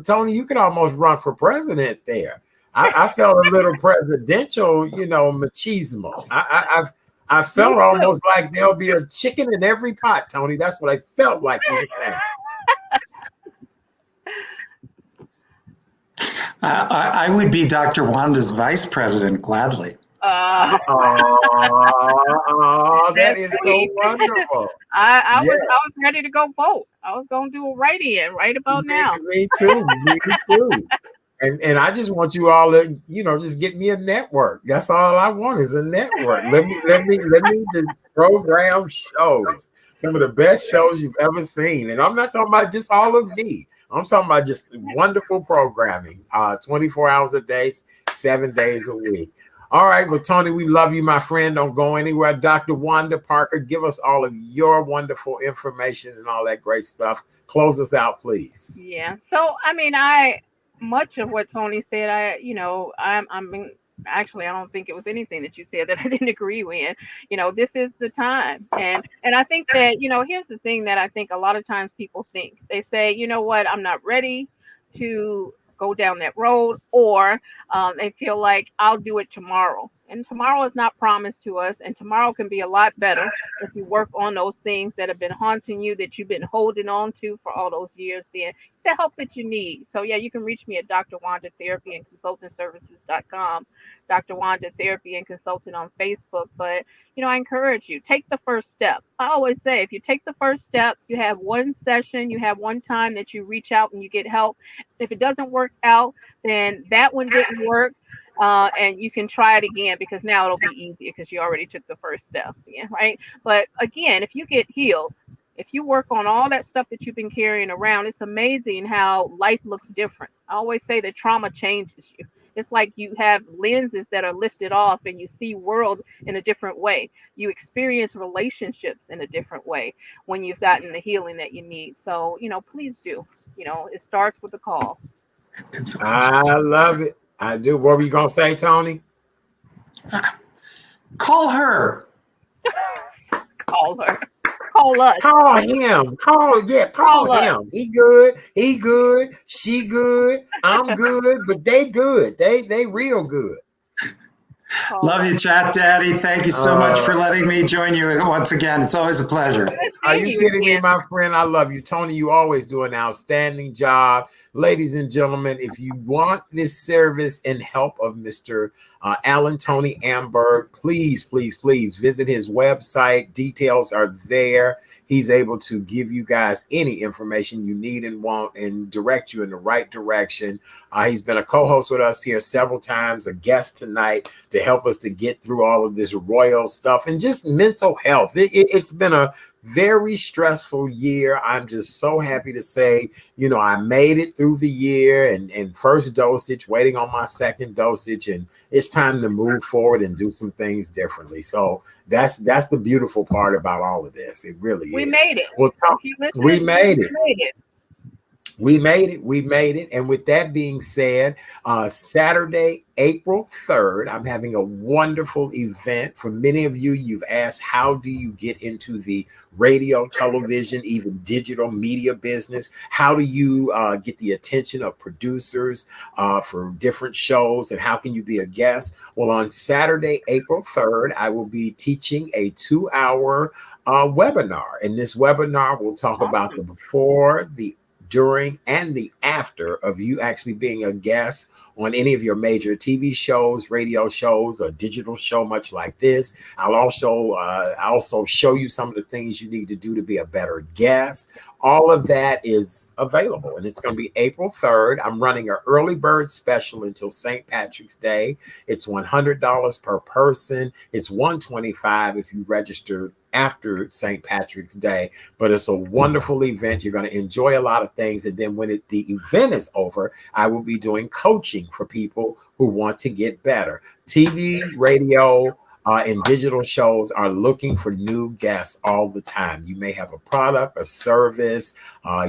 Tony, you could almost run for president there. I felt a little presidential, machismo. I felt almost like there'll be a chicken in every pot, Tony. That's what I felt like you were saying. I would be Dr. Wanda's vice president gladly. That is so wonderful. I was ready to go vote. I was going to do a write-in right about now. Me too. And I just want you all to, just get me a network. That's all I want is a network. Let me just program shows. Some of the best shows you've ever seen. And I'm not talking about just all of me. I'm talking about just wonderful programming. 24 hours a day, 7 days a week. All right. Well, Tony, we love you, my friend. Don't go anywhere. Dr. Wanda Parker, give us all of your wonderful information and all that great stuff. Close us out, please. Yeah. So, much of what Tony said, I don't think it was anything that you said that I didn't agree with. This is the time. And I think that, here's the thing that I think a lot of times people think. They say, you know what, I'm not ready to go down that road, or they feel like I'll do it tomorrow. And tomorrow is not promised to us. And tomorrow can be a lot better if you work on those things that have been haunting you, that you've been holding on to for all those years, then the help that you need. So, yeah, you can reach me at Dr. Wanda Therapy and Consulting Services.com, Dr. Wanda Therapy and Consulting on Facebook. But, I encourage you, take the first step. I always say, if you take the first step, you have one session, you have one time that you reach out and you get help. If it doesn't work out, then that one didn't work. And you can try it again, because now it'll be easier because you already took the first step. Yeah, right. But again, if you get healed, if you work on all that stuff that you've been carrying around, it's amazing how life looks different. I always say that trauma changes you. It's like you have lenses that are lifted off and you see world in a different way. You experience relationships in a different way when you've gotten the healing that you need. So, please do. It starts with a call. I love it. I do. What were you going to say, Tony? Call her. Call her. Call us. Call him. Call him. He good. She good. I'm good. But they good. They real good. Love you, Chat Daddy. Thank you so much for letting me join you once again. It's always a pleasure. Are you kidding me, my friend? I love you. Tony, you always do an outstanding job. ladies and gentlemen, if you want this service and help of Mr. Alan Tony Amberg, please, please, please visit his website. Details are there. He's able to give you guys any information you need and want and direct you in the right direction. He's been a co-host with us here several times, a guest tonight to help us to get through all of this royal stuff and just mental health. It's been a very stressful year. I'm just so happy to say, you know, I made it through the year and first dosage, waiting on my second dosage, and it's time to move forward and do some things differently. So that's the beautiful part about all of this. It really is. We made it. Well, we made it. We made it. And with that being said, Saturday, April 3rd, I'm having a wonderful event. For many of you, you've asked, how do you get into the radio, television, even digital media business? How do you get the attention of producers for different shows? And how can you be a guest? Well, on Saturday, April 3rd, I will be teaching a 2-hour webinar. And this webinar will talk about the before, the during, and the after of you actually being a guest on any of your major TV shows, radio shows, or digital show, much like this. I'll also show you some of the things you need to do to be a better guest. All of that is available, and it's going to be April 3rd. I'm running an early bird special until St. Patrick's Day. It's $100 per person. It's $125 if you register after St. Patrick's Day, but it's a wonderful event. You're going to enjoy a lot of things. And then when the event is over, I will be doing coaching for people who want to get better. TV, radio, and digital shows are looking for new guests all the time. You may have a product, a service.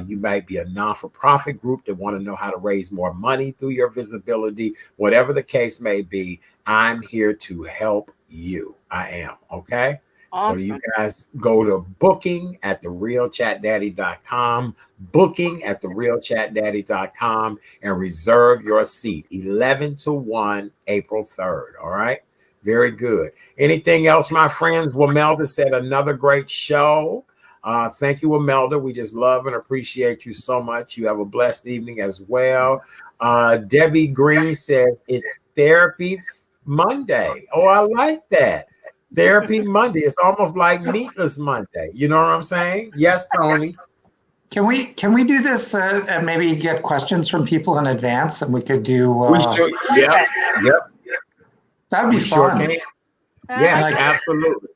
You might be a non-for-profit group that want to know how to raise more money through your visibility. Whatever the case may be, I'm here to help you. I am. Okay. Awesome. So you guys go to booking@therealchatdaddy.com, booking@therealchatdaddy.com, and reserve your seat. 11-1, April 3rd. All right. Very good. Anything else, my friends? Wamelda said another great show. Thank you, Wamelda. We just love and appreciate you so much. You have a blessed evening as well. Debbie Green says it's Therapy Monday. Oh, I like that. Therapy Monday. It's almost like Meatless Monday. You know what I'm saying? Yes, Tony. Can we do this and maybe get questions from people in advance, and we could do? We should. Yep. That'd be fun. Sure can. Yes, absolutely.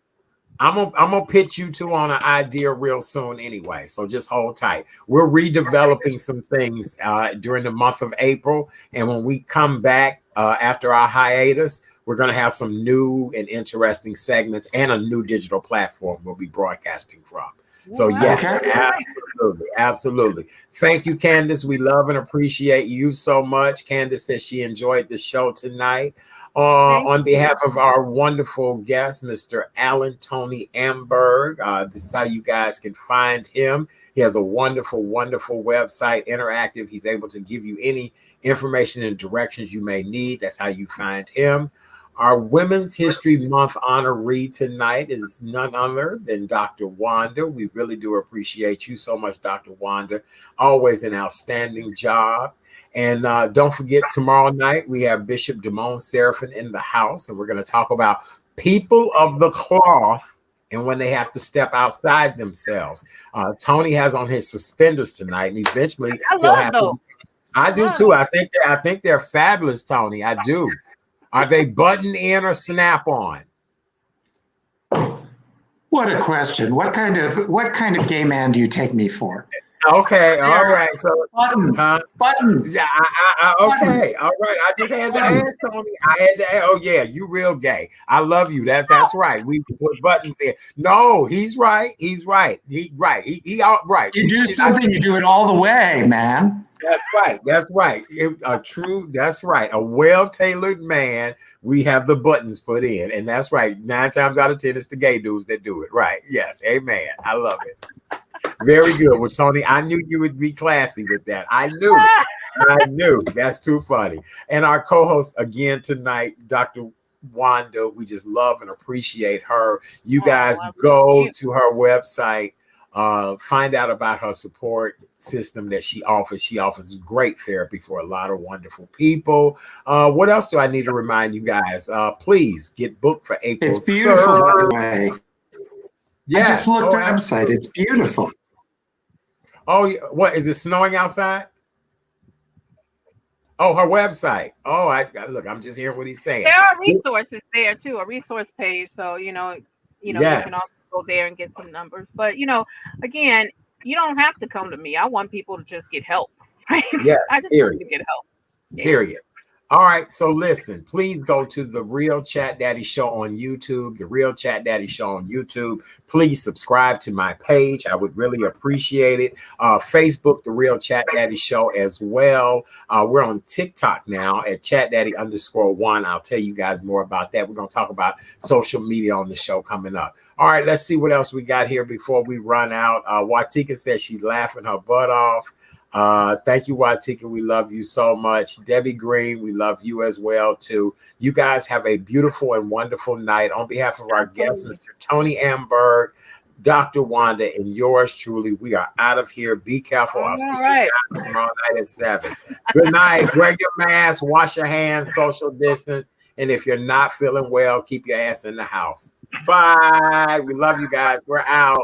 I'm gonna pitch you two on an idea real soon anyway. So just hold tight. We're redeveloping some things during the month of April, and when we come back after our hiatus, we're going to have some new and interesting segments and a new digital platform we'll be broadcasting from. So yes, absolutely. Thank you, Candace. We love and appreciate you so much. Candace says she enjoyed the show tonight. On behalf of our wonderful guest, Mr. Alan Tony Amberg, this is how you guys can find him. He has a wonderful, wonderful website, interactive. He's able to give you any information and directions you may need. That's how you find him. Our Women's History Month honoree tonight is none other than Dr. Wanda. We really do appreciate you so much, Dr. Wanda. Always an outstanding job. And don't forget, tomorrow night, we have Bishop Damone Seraphin in the house, and we're going to talk about people of the cloth and when they have to step outside themselves. Tony has on his suspenders tonight, and eventually he'll have to. I do too. I think they're fabulous, Tony. I do. Are they button in or snap on? What a question. What kind of gay man do you take me for? Okay, all right. So buttons. Yeah, okay, buttons. All right. I just had to ask Tony. I had to ask, oh yeah, you real gay. I love you. That's right. We put buttons in. No, he's right. He's right. He out right. You do something, you do it all the way, man. That's right. That's right. That's right. A well-tailored man. We have the buttons put in, and that's right. 9 times out of 10, it's the gay dudes that do it. Right. Yes. Amen. I love it. Very good. Well, Tony, I knew you would be classy with that. I knew. That's too funny. And our co-host again tonight, Dr. Wanda, we just love and appreciate her. You guys go to her website, Find out about her support system that she offers. She offers great therapy for a lot of wonderful people. What else do I need to remind you guys? Please get booked for April. It's beautiful, 3rd. by the way. Yes. I just looked at the website. It's beautiful. Oh, what is it snowing outside? Oh, her website. Oh, I look. I'm just hearing what he's saying. There are resources there too, a resource page. So you Yes. can also go there and get some numbers. But again, you don't have to come to me. I want people to just get help. Right? Yes. I just Period. want them to get help. Yeah. Period. All right, so listen, please go to The Real Chat Daddy Show on YouTube, The Real Chat Daddy Show on YouTube. Please subscribe to my page. I would really appreciate it. Facebook, The Real Chat Daddy Show as well. We're on TikTok now at ChatDaddy_1. I'll tell you guys more about that. We're going to talk about social media on the show coming up. All right, let's see what else we got here before we run out. Watika says she's laughing her butt off. Thank you, Watika. We love you so much. Debbie Green, we love you as well, too. You guys have a beautiful and wonderful night. On behalf of our guest, Mr. Tony Amberg, Dr. Wanda, and yours truly, we are out of here. Be careful. I'll see you guys tomorrow night at 7. Good night. Wear your mask, wash your hands, social distance. And if you're not feeling well, keep your ass in the house. Bye. We love you guys. We're out.